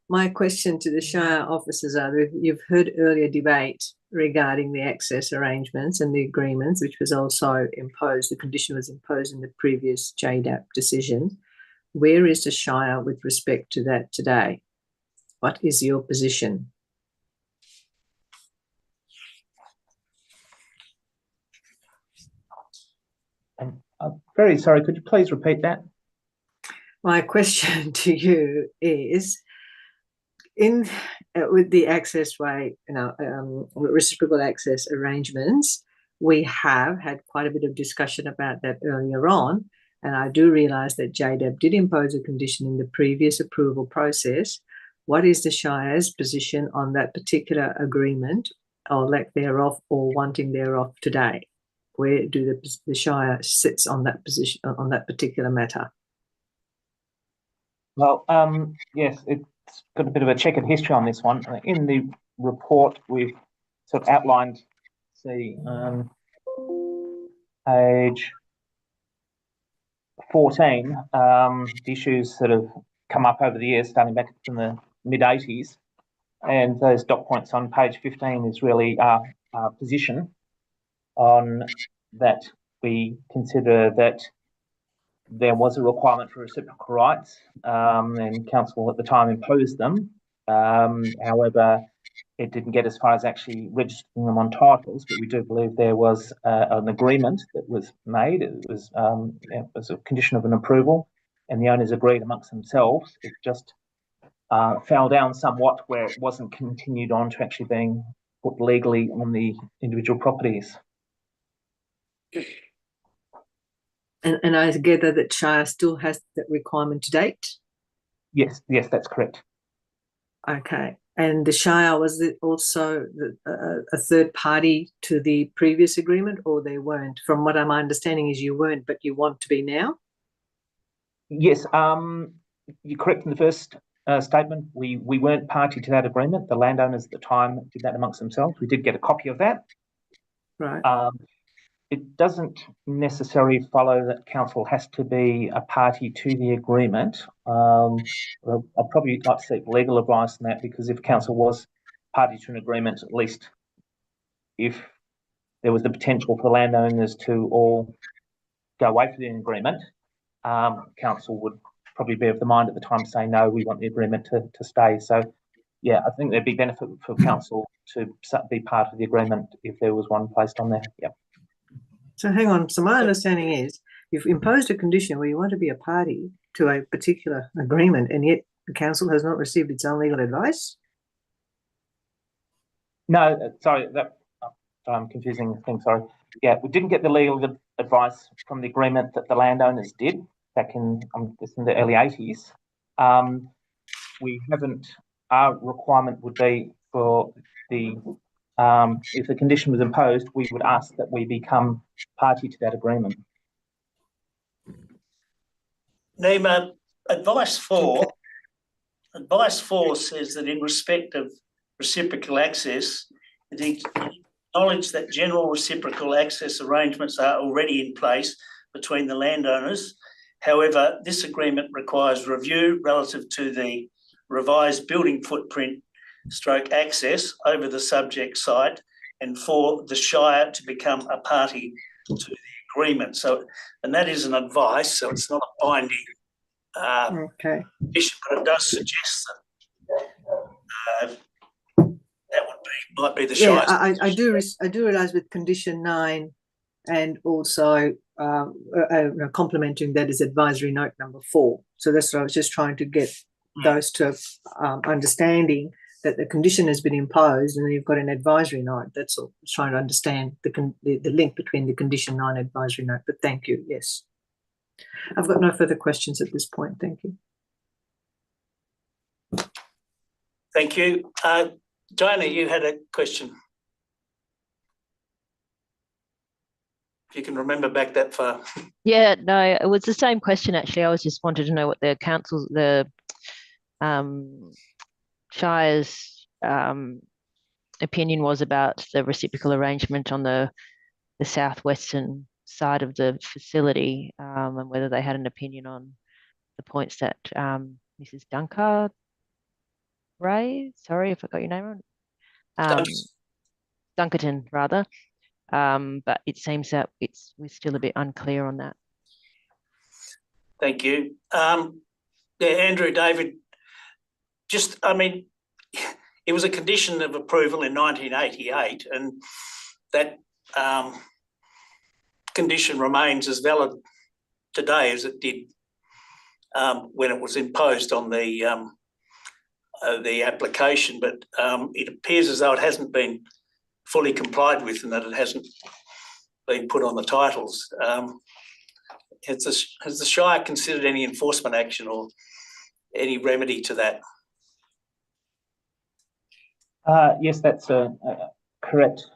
My question to the Shire officers are, you've heard earlier debate regarding the access arrangements and the agreements, which was also imposed, the condition was imposed in the previous JDAP decision. Where is the Shire with respect to that today? What is your position? I'm very sorry, could you please repeat that? My question to you is, with the accessway, reciprocal access arrangements, we have had quite a bit of discussion about that earlier on, and I do realise that JDAP did impose a condition in the previous approval process. What is the Shire's position on that particular agreement, or lack thereof, or wanting thereof today? Where do the Shire sits on that position, on that particular matter? Well, yes, it's got a bit of a checkered history on this one. In the report, we've sort of outlined, page 14, issues that have come up over the years, starting back from the mid-80s. And those dot points on page 15 is really our position on that. We consider that there was a requirement for reciprocal rights, and council at the time imposed them. However, it didn't get as far as actually registering them on titles, but we do believe there was an agreement that was made. It was a condition of an approval, and the owners agreed amongst themselves. It just fell down somewhat where it wasn't continued on to actually being put legally on the individual properties. And I gather that Shire still has that requirement to date? Yes, that's correct. Okay. And the Shire, was it also a third party to the previous agreement, or they weren't? From what my understanding is you weren't, but you want to be now? Yes, you're correct in the first statement. We weren't party to that agreement. The landowners at the time did that amongst themselves. We did get a copy of that. Right. It doesn't necessarily follow that council has to be a party to the agreement. I'd probably like to seek legal advice on that, because if council was party to an agreement, at least if there was the potential for landowners to all go away from the agreement, council would probably be of the mind at the time to say, no, we want the agreement to stay. So, yeah, I think there'd be benefit for council to be part of the agreement if there was one placed on there. Yeah. So hang on. So my understanding is you've imposed a condition where you want to be a party to a particular agreement, and yet the council has not received its own legal advice? No, sorry, I'm confusing things, sorry. Yeah, we didn't get the legal advice from the agreement that the landowners did back in the early 80s. We haven't, our requirement would be for the, if the condition was imposed, we would ask that we become party to that agreement. Nima, advice 4 says that in respect of reciprocal access, it acknowledges that general reciprocal access arrangements are already in place between the landowners. However, this agreement requires review relative to the revised building footprint / access over the subject site, and for the Shire to become a party to the agreement. So, and that is an advice, so it's not a binding condition, but it does suggest that That might be the Yeah, Shire. I do realise with condition 9 and also complementing that is advisory note number 4. So that's what I was just trying to get those to understanding that the condition has been imposed and then you've got an advisory note. That's all. I was trying to understand the link between the condition 9 advisory note. But thank you. Yes. I've got no further questions at this point. Thank you. Thank you. Diana, you had a question. If you can remember back that far. Yeah, no, it was the same question actually. I was just wanted to know what the council's, the Shire's opinion was about the reciprocal arrangement on the southwestern side of the facility, and whether they had an opinion on the points that Mrs. Dunker raised. Sorry if I got your name wrong. Dunkerton, rather. But it seems that we're still a bit unclear on that. Thank you. Yeah, Andrew, David, it was a condition of approval in 1988, and that condition remains as valid today as it did when it was imposed on the application. But it appears as though it hasn't been fully complied with and that it hasn't been put on the titles. Has the Shire considered any enforcement action or any remedy to that? Yes, that's correct,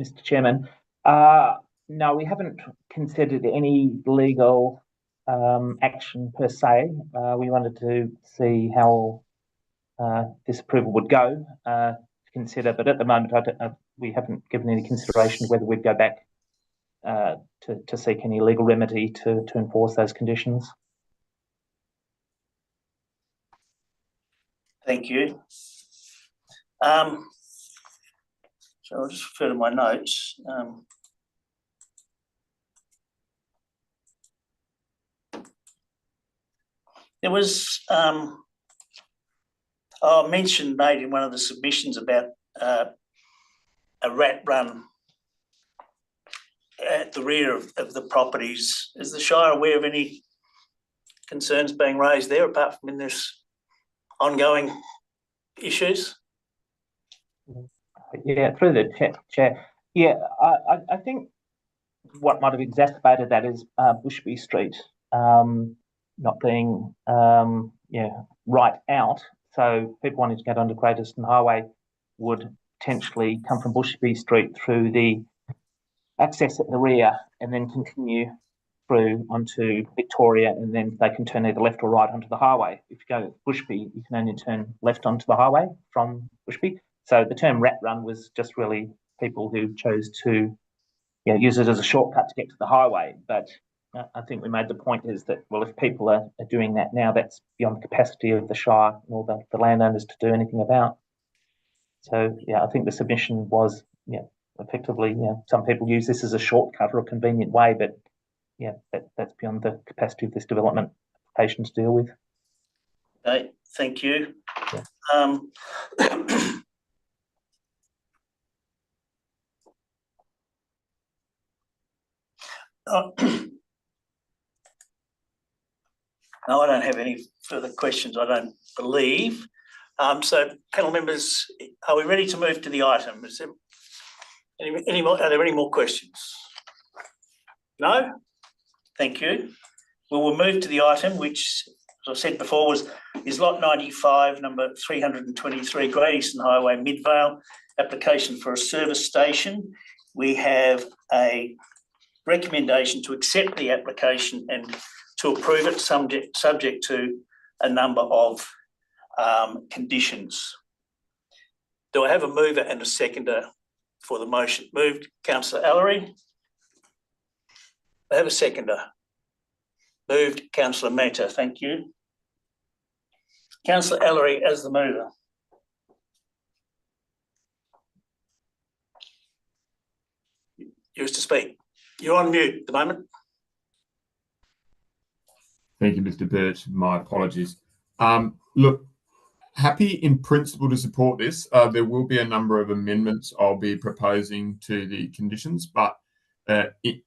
Mr. Chairman. No, we haven't considered any legal action per se. We wanted to see how this approval would go to consider, but at the moment we haven't given any consideration whether we'd go back to seek any legal remedy to enforce those conditions. Thank you. So I'll just refer to my notes. There was a mention made in one of the submissions about a rat run at the rear of the properties. Is the Shire aware of any concerns being raised there apart from in this ongoing issues? Yeah, through the chair. Yeah, I think what might have exacerbated that is Bushby Street not being right out. So people wanting to get onto Great Eastern Highway would potentially come from Bushby Street through the access at the rear and then continue through onto Victoria, and then they can turn either left or right onto the highway. If you go to Bushby, you can only turn left onto the highway from Bushby. So the term rat run was just really people who chose to use it as a shortcut to get to the highway. But I think we made the point is that, well, if people are doing that now, that's beyond the capacity of the Shire or the landowners to do anything about. So, yeah, I think the submission was, effectively, some people use this as a shortcut or a convenient way, but, that's beyond the capacity of this development application to deal with. Okay, thank you. Yeah. No, I don't have any further questions, I don't believe. So, panel members, are we ready to move to the item? Is there any more? Are there any more questions? No? Thank you. Well, we'll move to the item, which, as I said before, is lot 95, number 323, Great Eastern Highway, Midvale, application for a service station. We have a recommendation to accept the application and to approve it subject to a number of conditions. Do I have a mover and a seconder for the motion? Moved, Councillor Ellery. I have a seconder. Moved, Councillor Mehta. Thank you. Councillor Ellery as the mover. You wish to speak. You're on mute at the moment. Thank you, Mr. Burt. My apologies. Look, Happy in principle to support this. There will be a number of amendments I'll be proposing to the conditions, but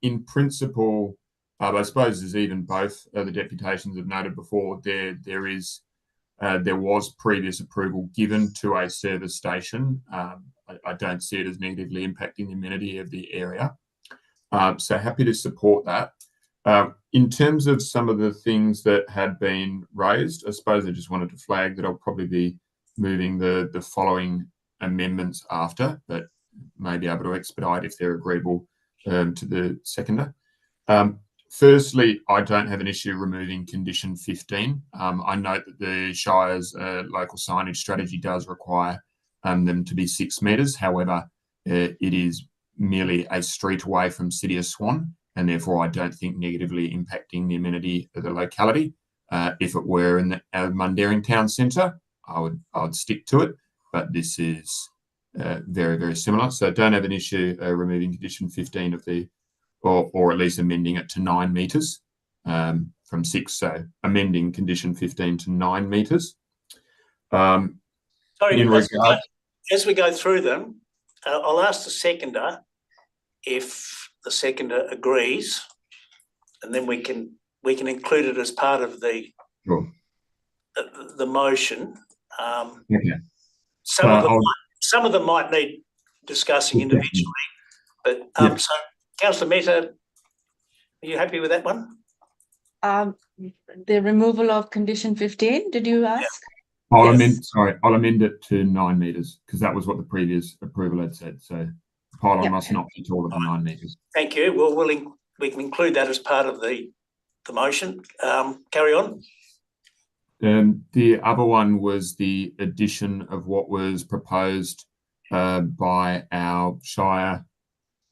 in principle, I suppose as even both the deputations have noted before, there was previous approval given to a service station. I don't see it as negatively impacting the amenity of the area. So happy to support that. In terms of some of the things that had been raised, I suppose I just wanted to flag that I'll probably be moving the following amendments after, but may be able to expedite if they're agreeable to the seconder. Firstly, I don't have an issue removing condition 15. I note that the Shire's local signage strategy does require them to be 6 metres. However, it is merely a street away from City of Swan, and therefore I don't think negatively impacting the amenity of the locality. If it were in the Mundaring town centre, I would stick to it, but this is very, very similar. So I don't have an issue removing condition 15 of the, or at least amending it to 9 metres from 6. So amending condition 15 to 9 metres. Sorry, as we go through them, I'll ask the seconder if the seconder agrees, and then we can include it as part of the motion. Okay. Some of them might need discussing individually, but so Councillor Mehta, are you happy with that one? The removal of condition 15, did you ask? I'll amend it to 9 metres because that was what the previous approval had said. So the pylon must not be taller than 9 metres. Thank you. Well, we can include that as part of the motion. Carry on. The other one was the addition of what was proposed by our Shire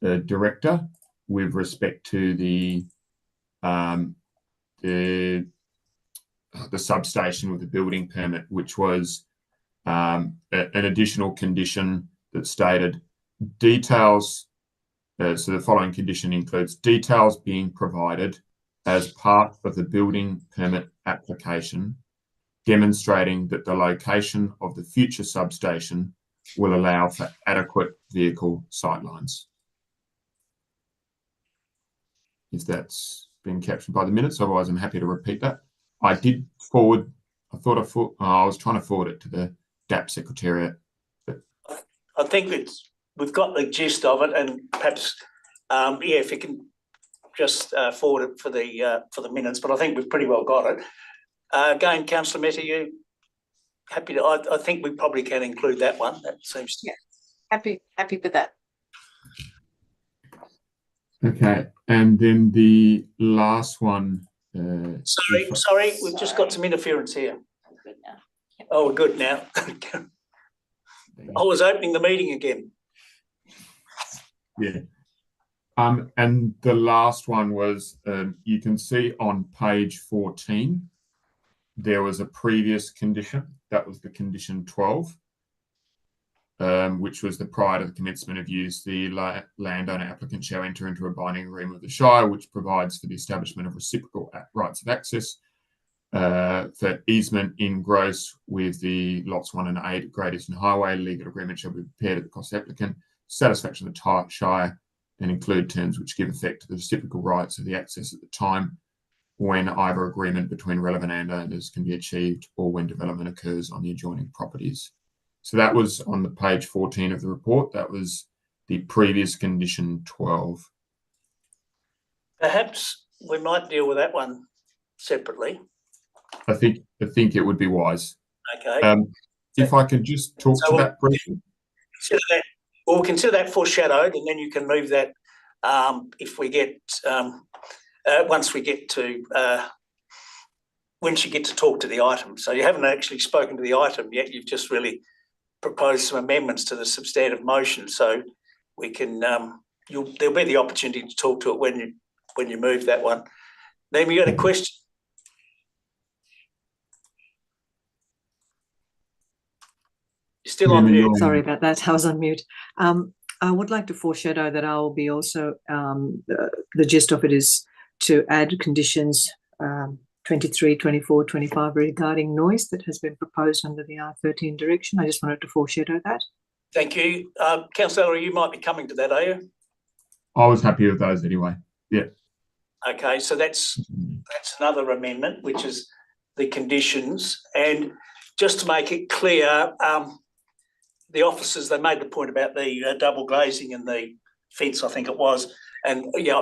director with respect to the substation with the building permit, which was an additional condition that stated details. So the following condition includes details being provided as part of the building permit application, demonstrating that the location of the future substation will allow for adequate vehicle sightlines. If that's been captured by the minutes, otherwise I'm happy to repeat that. I did forward, I was trying to forward it to the DAP Secretariat. But I think we've got the gist of it, and perhaps, if you can just forward it for the minutes, but I think we've pretty well got it. Again, Councillor Mehta, you happy to? I think we probably can include that one. That seems to. Yeah, happy with that. Okay, and then the last one. Sorry, we've just got some interference here. We're good now. Yep. Oh, we're good now. I was opening the meeting again. Yeah. And the last one was, you can see on page 14, there was a previous condition. That was the condition 12, which was the prior to the commencement of use, the landowner applicant shall enter into a binding agreement with the Shire, which provides for the establishment of reciprocal rights of access for easement in gross with the lots 1 and 8 Great Eastern Highway. Legal agreement shall be prepared at the cost of the applicant, satisfaction of the Shire, and include terms which give effect to the reciprocal rights of the access at the time when either agreement between relevant landowners can be achieved or when development occurs on the adjoining properties. So that was on the page 14 of the report. That was the previous condition 12. Perhaps we might deal with that one separately. I think it would be wise. Okay. If I could just talk to that briefly. We'll consider that foreshadowed, and then you can move that if we get once you get to talk to the item. So you haven't actually spoken to the item yet. You've just really proposed some amendments to the substantive motion. So we can there'll be the opportunity to talk to it when you move that one. Then we got a question. You're still on mute. Sorry about that. I was on mute. I would like to foreshadow that I will be also, the gist of it is to add conditions 23, 24, 25 regarding noise that has been proposed under the R13 direction. I just wanted to foreshadow that. Thank you. Councillor, you might be coming to that, are you? I was happy with those anyway. Yeah. Okay, so that's another amendment, which is the conditions. And just to make it clear, the officers, they made the point about the double glazing and the fence, I think it was. And yeah,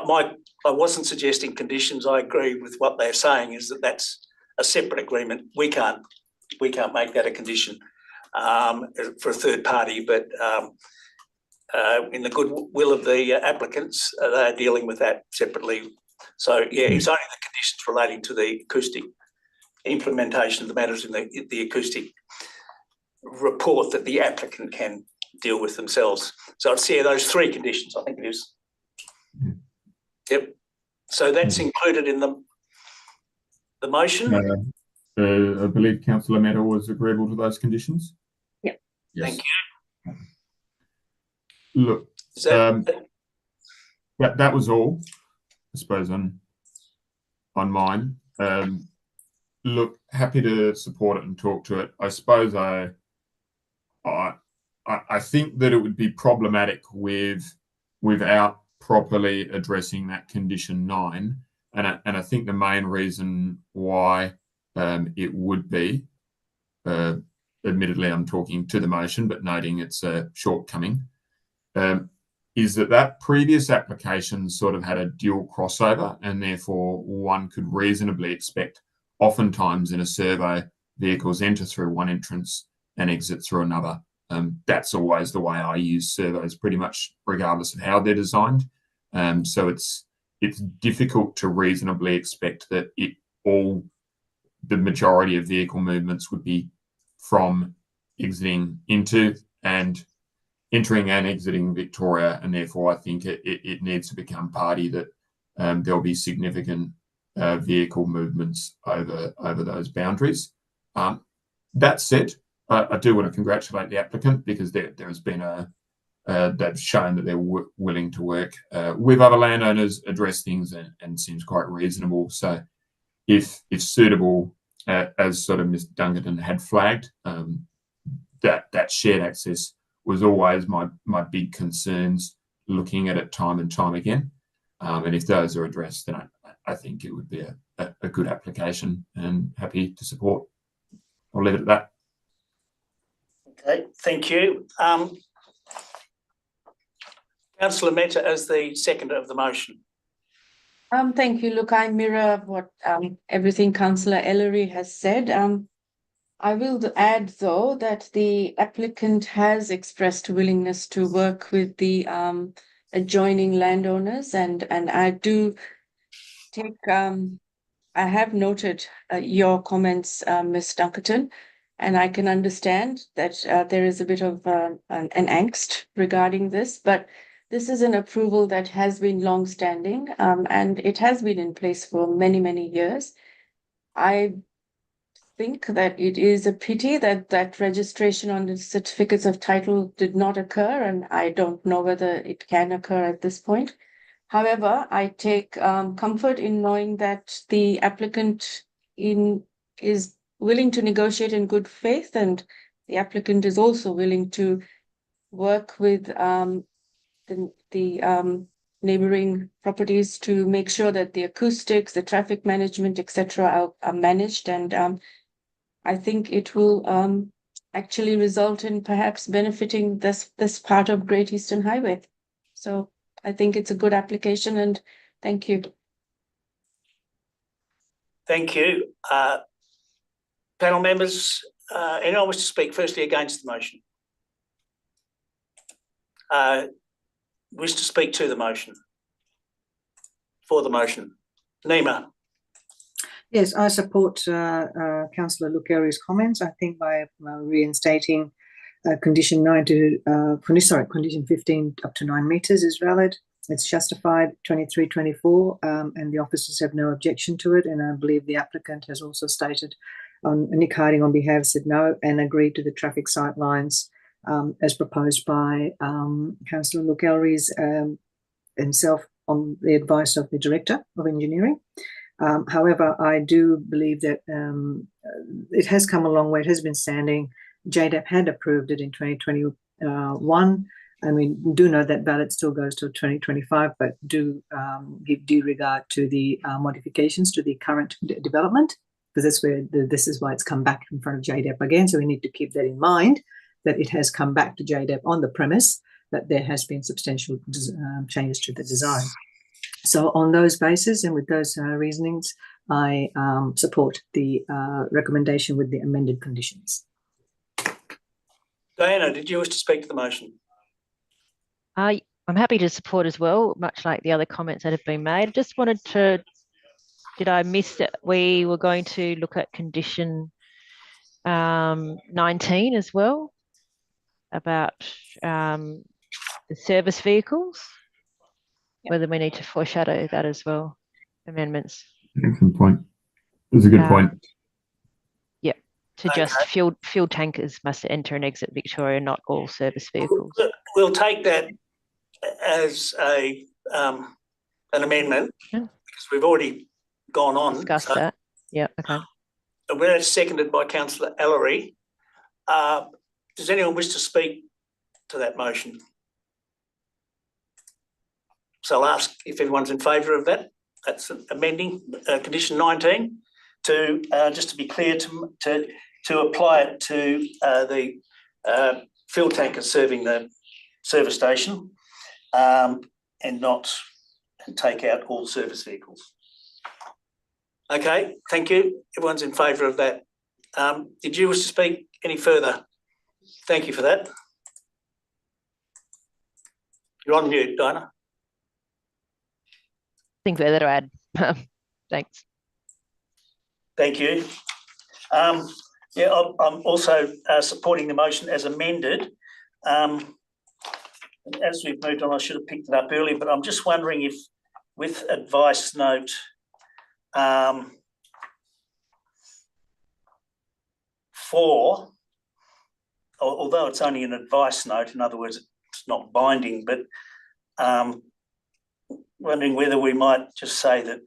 I wasn't suggesting conditions. I agree with what they're saying, is that that's a separate agreement. We can't make that a condition for a third party, but in the goodwill of the applicants, they're dealing with that separately. So yeah, it's only the conditions relating to the acoustic implementation of the matters in the acoustic report that the applicant can deal with themselves. So it's those three conditions, I think it is. Yep. So that's included in the motion. I believe Councillor Meta was agreeable to those conditions. Yep. Yes. Thank you. Look, that was all, I suppose, on mine. Look, happy to support it and talk to it. I suppose I think that it would be problematic without properly addressing that condition 9, and I think the main reason why it would be, admittedly, I'm talking to the motion, but noting it's a shortcoming, is that previous application sort of had a dual crossover, and therefore one could reasonably expect, oftentimes in a survey, vehicles enter through one entrance and exit through another. That's always the way I use surveys, pretty much regardless of how they're designed. So it's difficult to reasonably expect that the majority of vehicle movements would be from exiting into and entering and exiting Victoria, and therefore I think it needs to become party that there'll be significant vehicle movements over those boundaries. That said, I do want to congratulate the applicant, because there has been they've shown that they're willing to work with other landowners, address things, and seems quite reasonable. So if suitable, as sort of Ms. Dunkerton had flagged, that shared access was always my big concerns, looking at it time and time again. And if those are addressed, then I think it would be a good application, and happy to support. I'll leave it at that. Okay, thank you. Councillor Meta as the seconder of the motion. Thank you. Look, I mirror what everything Councillor Ellery has said. I will add, though, that the applicant has expressed willingness to work with the adjoining landowners, and I do take I have noted your comments, Ms. Dunkerton, and I can understand that there is a bit of an angst regarding this, but this is an approval that has been long-standing, and it has been in place for many, many years. I think that it is a pity that registration on the certificates of title did not occur, and I don't know whether it can occur at this point. However, I take comfort in knowing that the applicant is willing to negotiate in good faith, and the applicant is also willing to work with the neighboring properties to make sure that the acoustics, the traffic management, etc., are managed. And I think it will actually result in perhaps benefiting this part of Great Eastern Highway. So I think it's a good application, and thank you. Thank you. Panel members, anyone wish to speak firstly against the motion? Wish to speak to the motion? For the motion? Nima? Yes, I support Councillor Lucari's comments. I think by reinstating condition 15 up to 9 metres is valid. It's justified, 23, 24, and the officers have no objection to it. And I believe the applicant has also stated, Nick Harding on behalf said no and agreed to the traffic sight lines as proposed by Councillor Lucari's himself on the advice of the Director of Engineering. However, I do believe that it has come a long way. It has been standing. JDAP had approved it in 2021. And we do know that ballot still goes till 2025, but do give due regard to the modifications to the current development, because that's where this is why it's come back in front of JDAP again. So we need to keep that in mind, that it has come back to JDAP on the premise that there has been substantial changes to the design. So on those bases and with those reasonings, I support the recommendation with the amended conditions. Diana, did you wish to speak to the motion? I'm happy to support as well, much like the other comments that have been made. I just wanted to, did I miss that we were going to look at condition 19 as well, about the service vehicles, whether we need to foreshadow that as well, amendments. Excellent point. That's a good point. Yeah, to just fuel tankers must enter and exit Victoria, not all service vehicles. We'll take that as an amendment, because we've already gone on. Discussed that. Yeah, okay. We're seconded by Councillor Ellery. Does anyone wish to speak to that motion? So I'll ask if everyone's in favour of that. That's amending condition 19 to just to be clear, to apply it to the fuel tankers serving the service station, and not take out all service vehicles. Okay, thank you. Everyone's in favour of that. Did you wish to speak any further? Thank you for that. You're on mute, Dinah. Nothing further to add. Thanks. Thank you. Yeah, I'm also supporting the motion as amended. As we've moved on, I should have picked it up earlier, but I'm just wondering if, with advice note 4, although it's only an advice note, in other words, it's not binding, but wondering whether we might just say that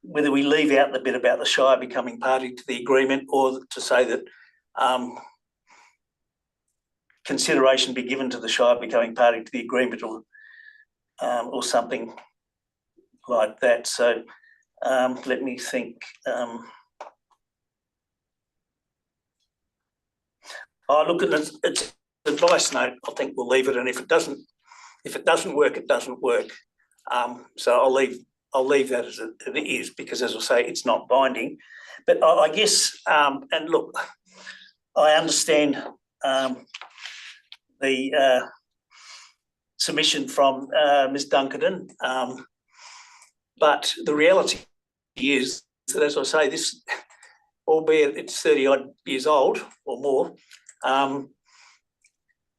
whether we leave out the bit about the Shire becoming party to the agreement, or to say that consideration be given to the Shire becoming party to the agreement, or something like that. So let me think. Look, at it's advice note. I think we'll leave it, and if it doesn't work, it doesn't work. So I'll leave that as it is, because, as I say, it's not binding. But I guess, and look, I understand the submission from Ms. Dunkerton, but the reality is that, as I say, this, albeit it's 30-odd years old or more,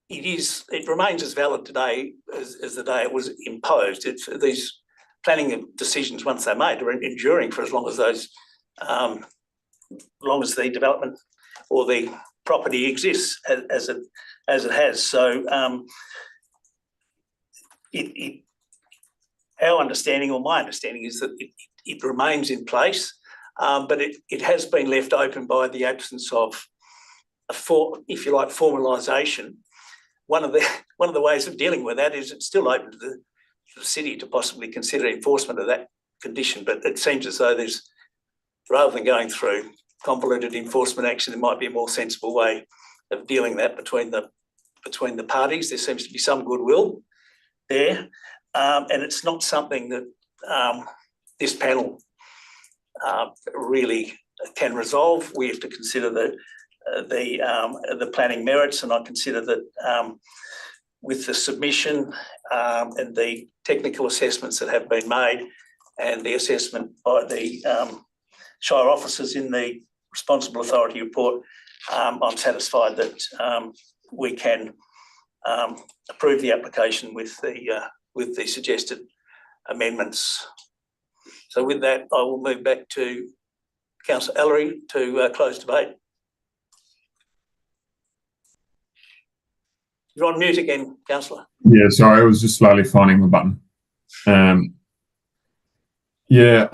it remains as valid today as the day it was imposed. These planning decisions, once they're made, are enduring for as long as the development or the property exists as it has. So our understanding, or my understanding, is that it remains in place, but it has been left open by the absence of if you like, formalisation. One of the ways of dealing with that is it's still open to the city to possibly consider enforcement of that condition, but it seems as though there's, rather than going through convoluted enforcement action, there might be a more sensible way of dealing that between the parties. There seems to be some goodwill there, and it's not something that this panel really can resolve. We have to consider the planning merits, and I consider that with the submission and the technical assessments that have been made, and the assessment by the Shire officers in the Responsible Authority report, I'm satisfied that we can approve the application with the suggested amendments. So with that, I will move back to Councillor Ellery to close debate. You're on mute again, Councillor. Yeah, sorry, I was just slowly finding the button. Yeah,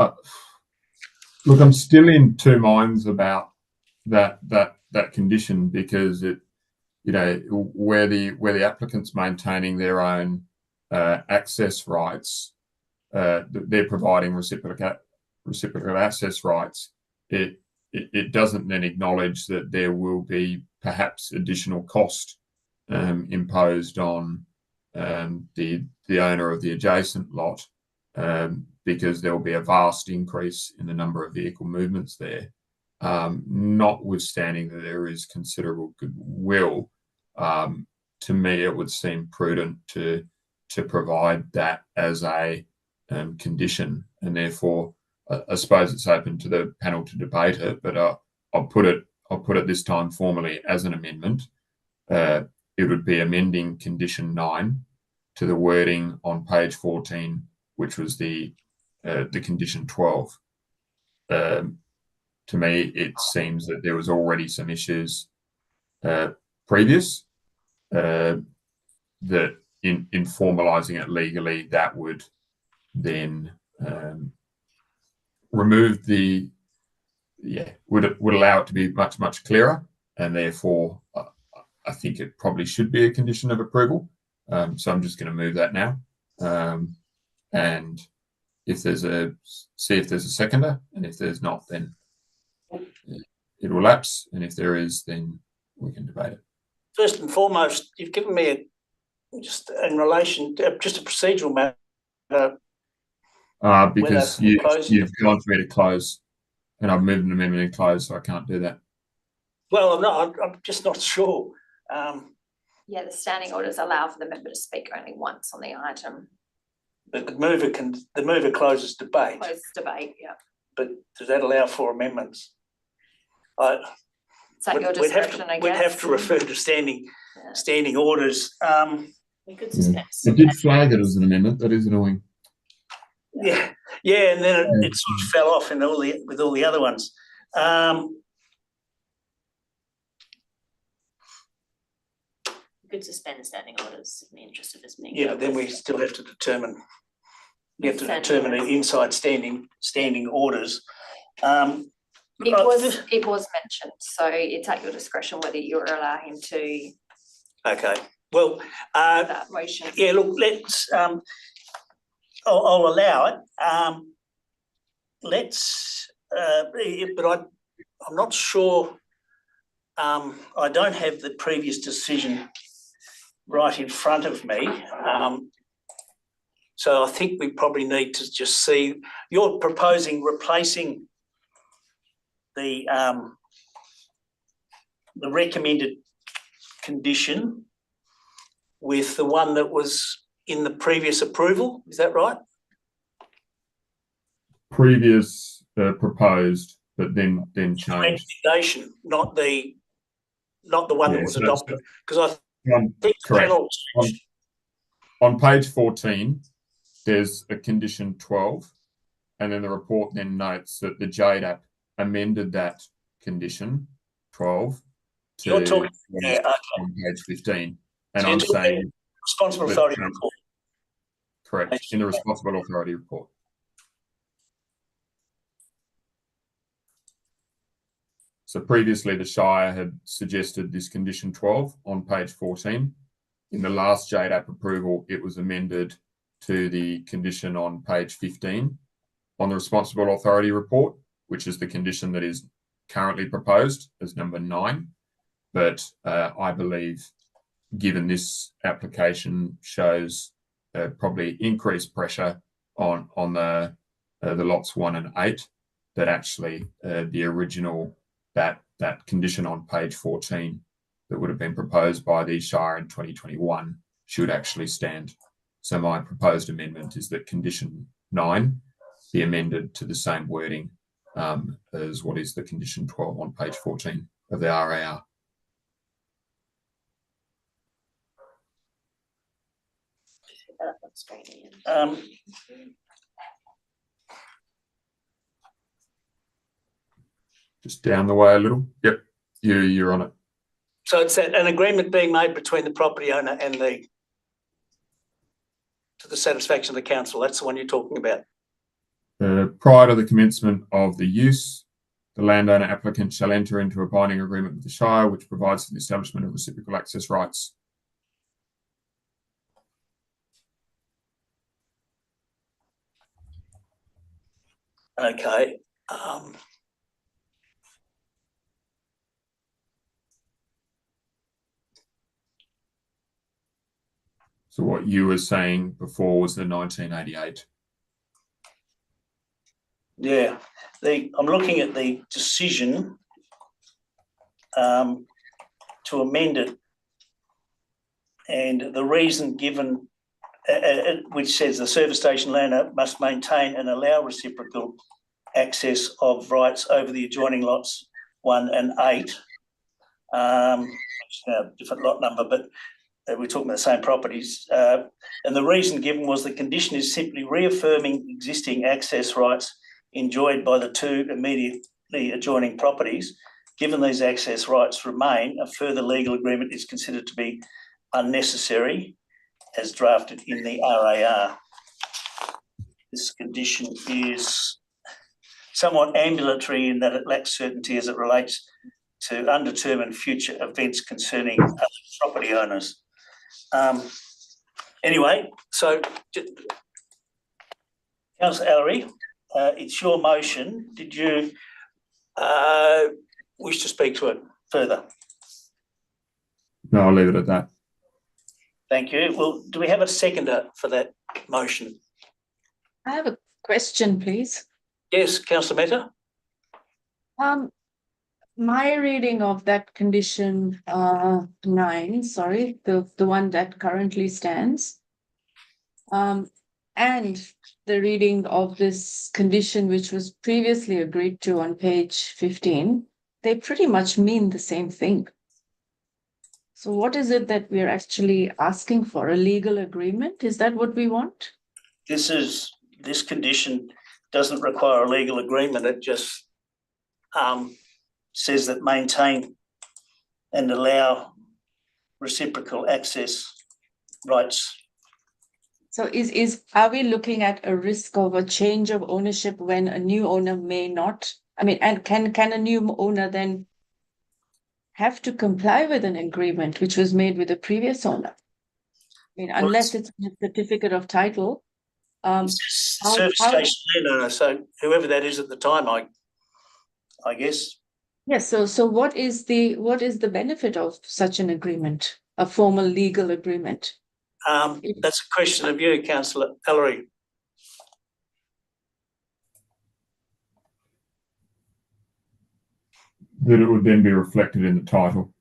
look, I'm still in two minds about that condition, because it, you know, where the applicant's maintaining their own access rights, they're providing reciprocal access rights. It doesn't then acknowledge that there will be perhaps additional cost imposed on the owner of the adjacent lot, because there will be a vast increase in the number of vehicle movements there. Notwithstanding that there is considerable goodwill, to me it would seem prudent to provide that as a condition, and therefore I suppose it's open to the panel to debate it, but I'll put it this time formally as an amendment. It would be amending condition 9 to the wording on page 14, which was the condition 12. To me, it seems that there was already some issues previous, that in formalising it legally, that would then remove would allow it to be much clearer, and therefore I think it probably should be a condition of approval. So I'm just going to move that now, and if there's a seconder, and if there's not, then it will lapse, and if there is, then we can debate it. First and foremost, you've given me just in relation to just a procedural matter. Because you've gone for me to close, and I've moved an amendment in close, so I can't do that. Well, I'm just not sure. Yeah, the standing orders allow for the member to speak only once on the item. But the mover closes debate. Close debate, yeah. But does that allow for amendments? It's at your discretion, I guess. We'd have to refer to standing orders. We could suspend. I did flag it as an amendment. That is annoying. Yeah, and then it sort of fell off with all the other ones. We could suspend standing orders in the interest of this being. Yeah, but then we still have to determine. You have to determine the inside standing orders. It was mentioned, so it's at your discretion whether you allow him to. Okay. Well, that motion. Yeah. Look, let's. I'll allow it. But I'm not sure. I don't have the previous decision right in front of me. So I think we probably need to just see. You're proposing replacing the recommended condition with the one that was in the previous approval. Is that right? Previous proposed, but then changed. Recommendation, not the one that was adopted. Because I think correct. On page 14, there's a condition 12, and then the report then notes that the JDAP amended that condition 12 to you're talking, on page 15, and so I'm saying responsible authority report. Correct, in the responsible authority report. So previously the Shire had suggested this condition 12 on page 14. In the last JDAP approval, it was amended to the condition on page 15 on the responsible authority report, which is the condition that is currently proposed as number 9. But I believe, given this application shows probably increased pressure on the lots 1 and 8, that actually the original that condition on page 14 that would have been proposed by the Shire in 2021 should actually stand. So my proposed amendment is that condition 9 be amended to the same wording as what is the condition 12 on page 14 of the RAR. Just down the way a little. Yep, you're on it. So it's an agreement being made between the property owner and the to the satisfaction of the council. That's the one you're talking about. Prior to the commencement of the use, the landowner applicant shall enter into a binding agreement with the Shire, which provides for the establishment of reciprocal access rights. Okay. So what you were saying before was the 1988. Yeah, I'm looking at the decision to amend it, and the reason given, which says the service station landowner must maintain and allow reciprocal access of rights over the adjoining lots 1 and 8, which is now a different lot number, but we're talking about the same properties. And the reason given was the condition is simply reaffirming existing access rights enjoyed by the 2 immediately adjoining properties. Given these access rights remain, a further legal agreement is considered to be unnecessary as drafted in the RAR. This condition is somewhat ambulatory in that it lacks certainty as it relates to undetermined future events concerning other property owners. Anyway, so Councillor Ellery, it's your motion. Did you wish to speak to it further? No, I'll leave it at that. Thank you. Well, do we have a seconder for that motion? I have a question, please. Yes, Councillor Mehta. My reading of that condition 9, sorry, the one that currently stands, and the reading of this condition, which was previously agreed to on page 15, they pretty much mean the same thing. So what is it that we're actually asking for? A legal agreement? Is that what we want? This condition doesn't require a legal agreement. It just says that maintain and allow reciprocal access rights. So are we looking at a risk of a change of ownership when a new owner may not? I mean, and can a new owner then have to comply with an agreement which was made with the previous owner? I mean, unless it's a certificate of title. Service station landowner, so whoever that is at the time, I guess. Yes. So what is the benefit of such an agreement, a formal legal agreement? That's a question of you, Councillor Ellery. That it would then be reflected in the title.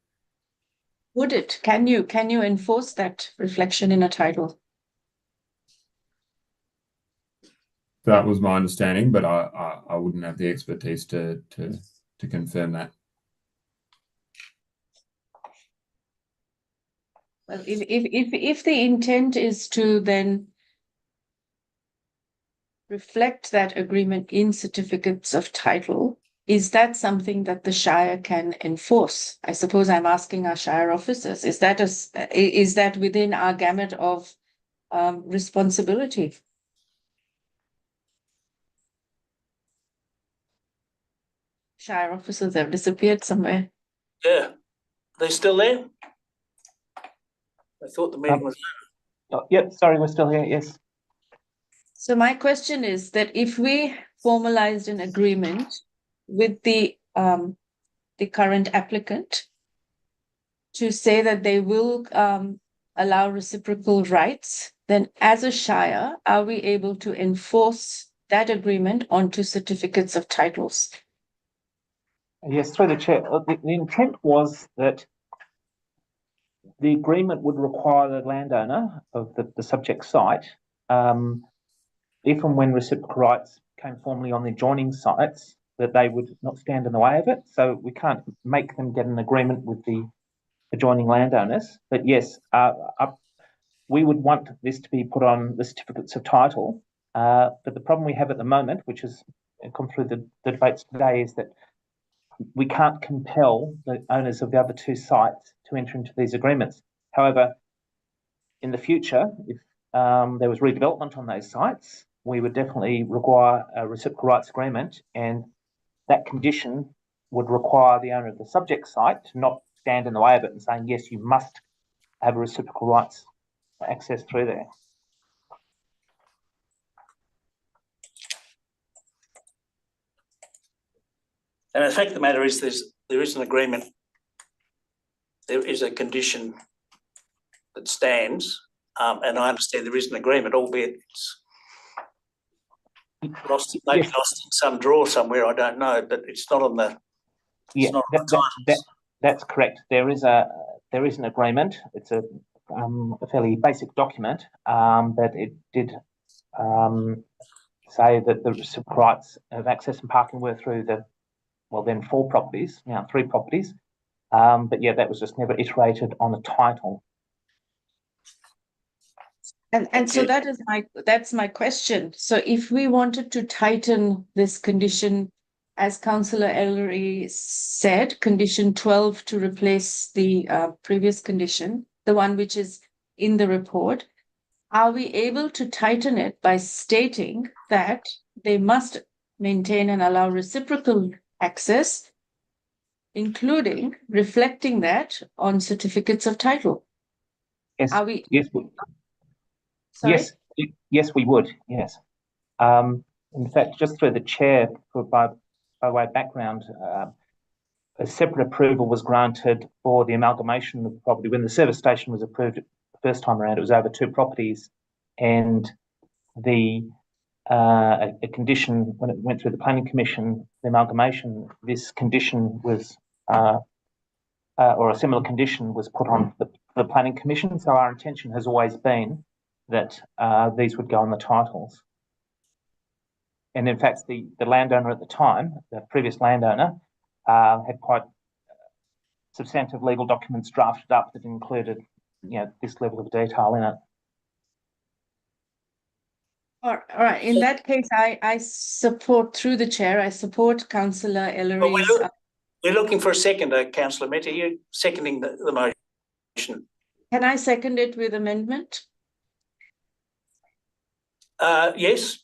Would it? Can you enforce that reflection in a title? That was my understanding, but I wouldn't have the expertise to confirm that. Well, if the intent is to then reflect that agreement in certificates of title, is that something that the Shire can enforce? I suppose I'm asking our Shire officers. Is that within our gamut of responsibility? Shire officers have disappeared somewhere. Yeah, they still there? I thought the meeting was. Yep, sorry, we're still here. Yes. So my question is that if we formalized an agreement with the current applicant to say that they will allow reciprocal rights, then as a Shire, are we able to enforce that agreement onto certificates of titles? Yes, through the chair. The intent was that the agreement would require the landowner of the subject site, if and when reciprocal rights came formally on the adjoining sites, that they would not stand in the way of it. So we can't make them get an agreement with the adjoining landowners. But yes, we would want this to be put on the certificates of title. But the problem we have at the moment, which has come through the debates today, is that we can't compel the owners of the other 2 sites to enter into these agreements. However, in the future, if there was redevelopment on those sites, we would definitely require a reciprocal rights agreement, and that condition would require the owner of the subject site to not stand in the way of it and saying, yes, you must have a reciprocal rights access through there. And the fact of the matter is there is an agreement, there is a condition that stands, and I understand there is an agreement, albeit it's lost, maybe Yes. lost in some drawer somewhere, I don't know, but it's not on the, Yeah, not on the titles. that's correct. There is an agreement. It's a fairly basic document, but it did say that the reciprocal rights of access and parking were through the, well, then 4 properties, now 3 properties. But yeah, that was just never iterated on a title. And so that's my question. So if we wanted to tighten this condition, as Councillor Ellery said, condition 12 to replace the previous condition, the one which is in the report, are we able to tighten it by stating that they must maintain and allow reciprocal access, including reflecting that on certificates of title? Yes, Are we? yes, Sorry? yes, we would. Yes. In fact, just through the chair, by way of background, a separate approval was granted for the amalgamation of the property. When the service station was approved the first time around, it was over 2 properties, and a condition, when it went through the planning commission, the amalgamation, this condition was, or a similar condition was put on the planning commission. So our intention has always been that these would go on the titles. And in fact, the landowner at the time, the previous landowner, had quite substantive legal documents drafted up that included, this level of detail in it. All right. In that case, I support, through the chair, I support Councillor Ellery's. Well, we're looking for a seconder, Councillor Mehta. Are you seconding the motion? Can I second it with amendment? Yes.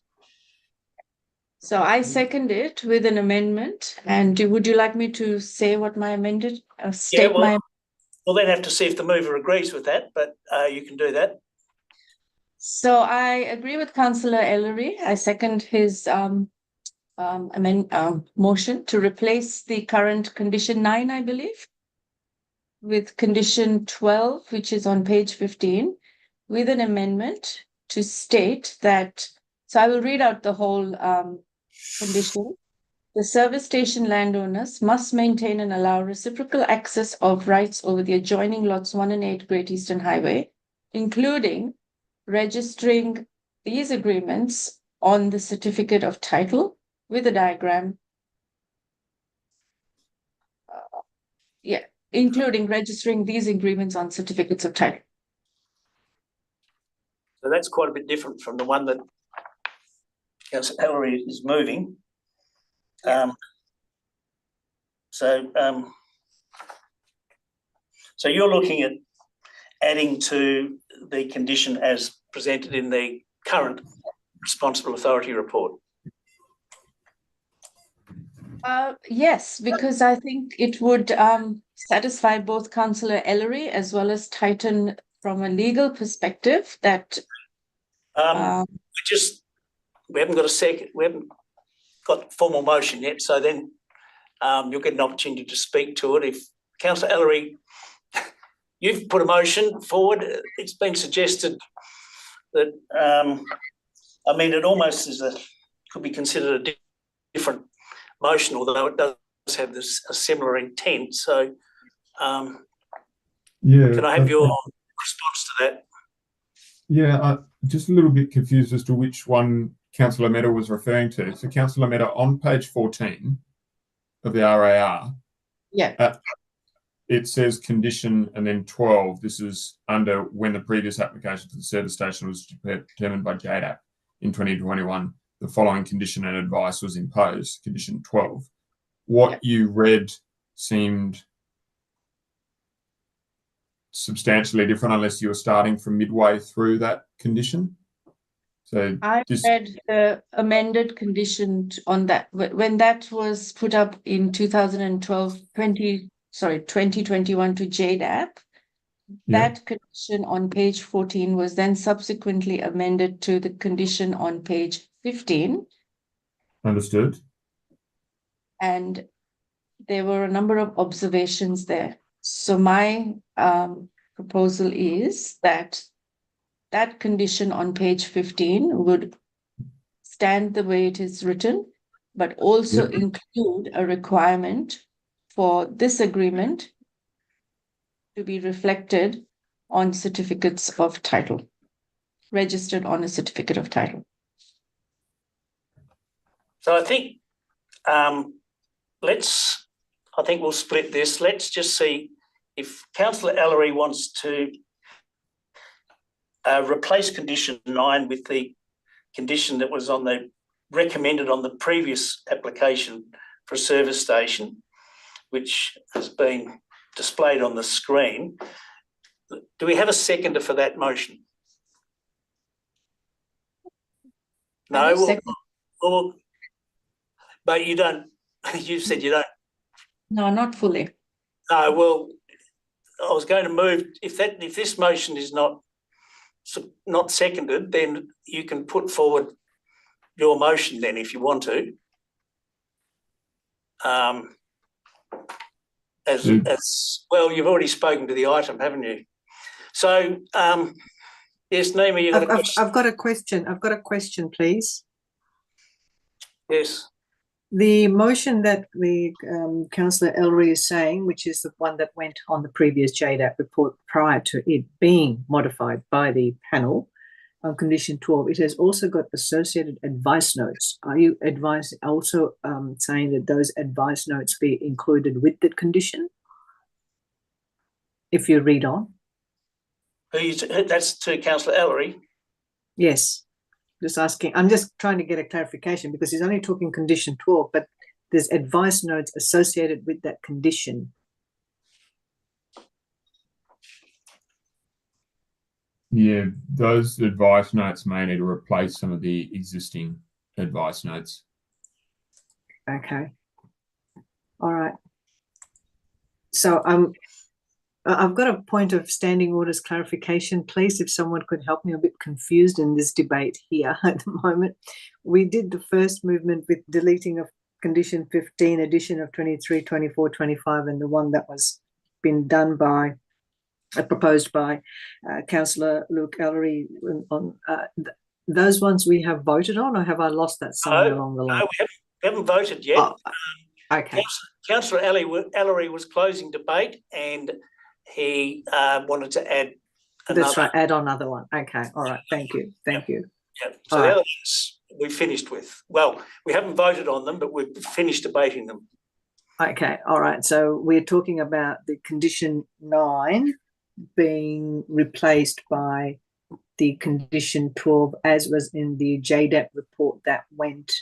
So I second it with an amendment. And would you like me to say what my amended state? Yeah, we'll then have to see if the mover agrees with that, but you can do that. So I agree with Councillor Ellery. I second his motion to replace the current condition 9, I believe, with condition 12, which is on page 15, with an amendment to state that. So I will read out the whole condition. The service station landowners must maintain and allow reciprocal access of rights over the adjoining lots 1 and 8 Great Eastern Highway, including registering these agreements on the certificate of title with a diagram. Including registering these agreements on certificates of title. So that's quite a bit different from the one that Councillor Ellery is moving. So you're looking at adding to the condition as presented in the current responsible authority report. Yes, because I think it would satisfy both Councillor Ellery as well as tighten from a legal perspective that we haven't got a second, we haven't got formal motion yet, so then you'll get an opportunity to speak to it. If Councillor Ellery, you've put a motion forward, it's been suggested that it almost could be considered a different motion, although it does have a similar intent. So can I have your response to that? Yeah, I'm just a little bit confused as to which one Councillor Mehta was referring to. So Councillor Mehta, on page 14 of the RAR, it says condition and then 12. This is under when the previous application to the service station was determined by JDAP in 2021. The following condition and advice was imposed, condition 12. What you read seemed substantially different unless you were starting from midway through that condition. So I read the amended condition on that when that was put up in 2021 to JDAP. That condition on page 14 was then subsequently amended to the condition on page 15. Understood. And there were a number of observations there. So my proposal is that that condition on page 15 would stand the way it is written, but also include a requirement for this agreement to be reflected on certificates of title, registered on a certificate of title. So I think we'll split this. Let's just see if Councillor Ellery wants to replace condition 9 with the condition that was recommended on the previous application for a service station, which has been displayed on the screen. Do we have a seconder for that motion? No, but you don't. You said you don't. No, not fully. No, well, I was going to move. If this motion is not seconded, then you can put forward your motion then if you want to. As well, you've already spoken to the item, haven't you? So, yes, Nima, you've got a question. I've got a question. I've got a question, please. Yes. The motion that the Councillor Ellery is saying, which is the one that went on the previous JDAP report prior to it being modified by the panel on condition 12, it has also got associated advice notes. Are you also saying that those advice notes be included with the condition? If you read on. That's to Councillor Ellery? Yes. Just asking. I'm just trying to get a clarification because he's only talking condition 12, but there's advice notes associated with that condition. Yeah, those advice notes may need to replace some of the existing advice notes. Okay. All right. So I've got a point of standing orders clarification, please, if someone could help me. I'm a bit confused in this debate here at the moment. We did the first movement with deleting of condition 15, addition of 23, 24, 25, and the one that was been done by, proposed by Councillor Luke Ellery. On those ones we have voted on, or have I lost that somewhere along the line? No, we haven't voted yet. Oh, okay. Councillor Ellery was closing debate and he wanted to add another. That's right, add on another one. Okay, all right, thank you. Thank you. Yeah. So the other ones we finished with. Well, we haven't voted on them, but we've finished debating them. Okay, all right. So we're talking about the condition 9 being replaced by the condition 12 as was in the JDAP report that went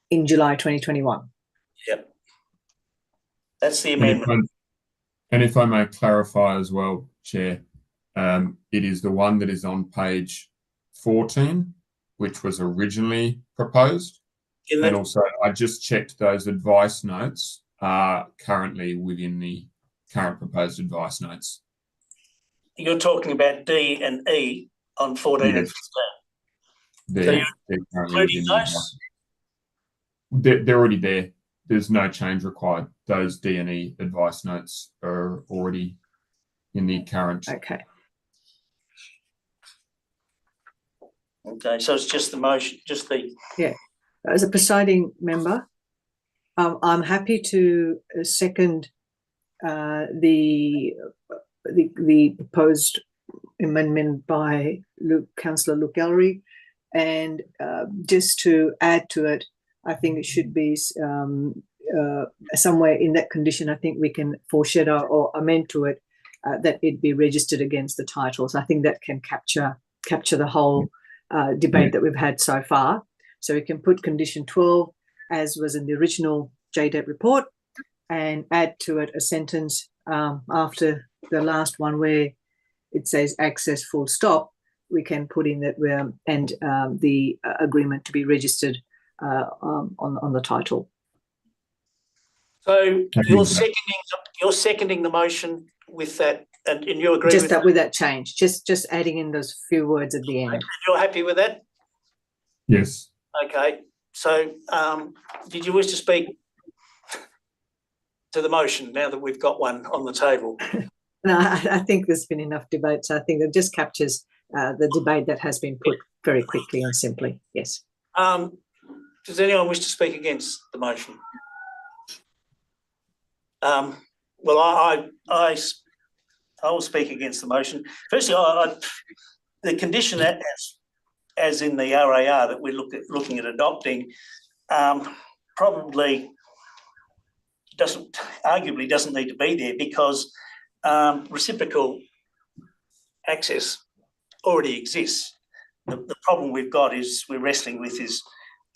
in July 2021. Yep. That's the amendment. And if I may clarify as well, Chair, it is the one that is on page 14, which was originally proposed. And also, I just checked those advice notes are currently within the current proposed advice notes. You're talking about D and E on 14 and 15. They're currently they're already there. There's no change required. Those D and E advice notes are already in the current. Okay. Okay, so it's just the motion, just the. Yeah. As a presiding member, I'm happy to second the proposed amendment by Councillor Luke Ellery, and just to add to it, I think it should be somewhere in that condition. I think we can foreshadow or amend to it that it be registered against the titles. I think that can capture the whole debate that we've had so far. So we can put condition 12 as was in the original JDAP report and add to it a sentence after the last one where it says access full stop, we can put in that the agreement to be registered on the title. So you're seconding the motion with that, and you agree Just with that with that change, just adding in those few words at the end. You're happy with that? Yes. Okay. So did you wish to speak to the motion now that we've got one on the table? No, I think there's been enough debate. So I think it just captures the debate that has been put very quickly and simply. Yes. Does anyone wish to speak against the motion? Well, I will speak against the motion. Firstly, the condition as in the RAR that we're looking at adopting probably arguably doesn't need to be there, because reciprocal access already exists. The problem we've got is we're wrestling with is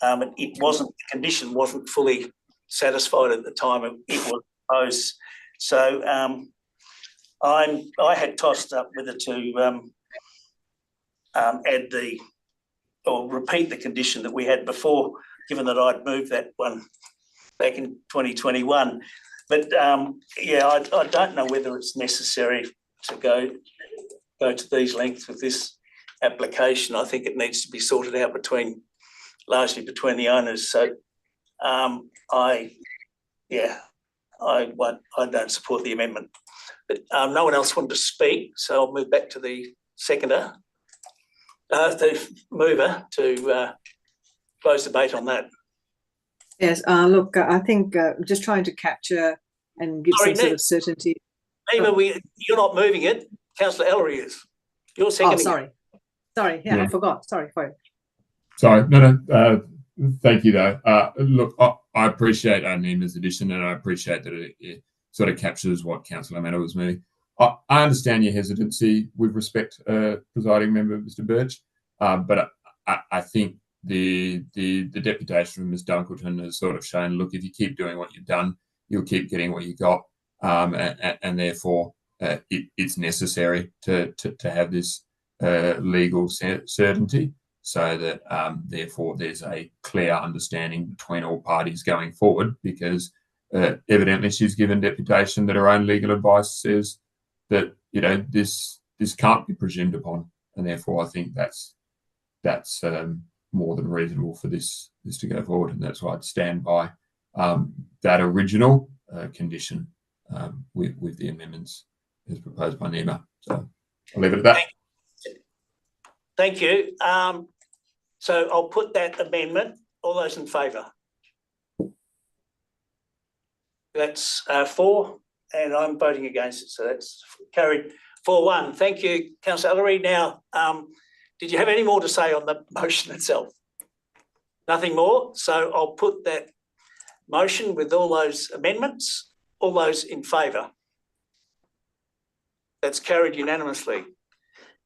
the condition wasn't fully satisfied at the time it was proposed. So I had tossed up whether to add or repeat the condition that we had before, given that I'd moved that one back in 2021. But yeah, I don't know whether it's necessary to go to these lengths with this application. I think it needs to be sorted out largely between the owners. So I don't support the amendment. But no one else wanted to speak, so I'll move back to the seconder, the mover, to close debate on that. Yes. Look, I think just trying to capture and give some sort of certainty. Neva, you're not moving it. Councillor Ellery is. You're seconding. Oh, sorry. Yeah, I forgot. Sorry. Sorry. No. Thank you, though. Look, I appreciate Neema's addition, and I appreciate that it sort of captures what Councillor Manor was moving. I understand your hesitancy with respect, presiding member, Mr. Birch, but I think the deputation from Ms. Dunkelton has sort of shown, look, if you keep doing what you've done, you'll keep getting what you got, and therefore it's necessary to have this legal certainty, so that therefore there's a clear understanding between all parties going forward, because evidently she's given deputation that her own legal advice says that this can't be presumed upon, and therefore I think that's more than reasonable for this to go forward, and that's why I'd stand by that original condition with the amendments as proposed by Neema. So I'll leave it at that. Thank you. So I'll put that amendment. All those in favour? That's 4, and I'm voting against it, so that's carried 4-1. Thank you, Councillor Ellery. Now, did you have any more to say on the motion itself? Nothing more. So I'll put that motion with all those amendments. All those in favour? That's carried unanimously.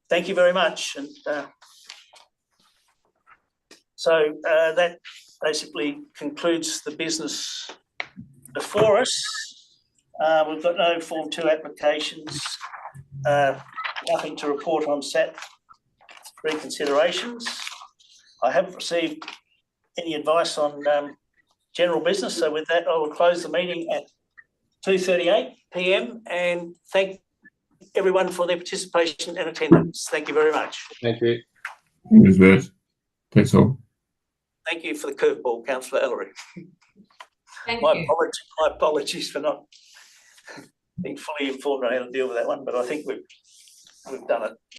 Thank you very much. And so that basically concludes the business before us. We've got no Form 2 applications, nothing to report on SAT reconsiderations. I haven't received any advice on general business, so with that I will close the meeting at 2:38 p.m. and thank everyone for their participation and attendance. Thank you very much. Thank you. That's all. Thank you for the curveball, Councillor Ellery. Thank My you. apologies for not being fully informed on how to deal with that one, but I think we've done it.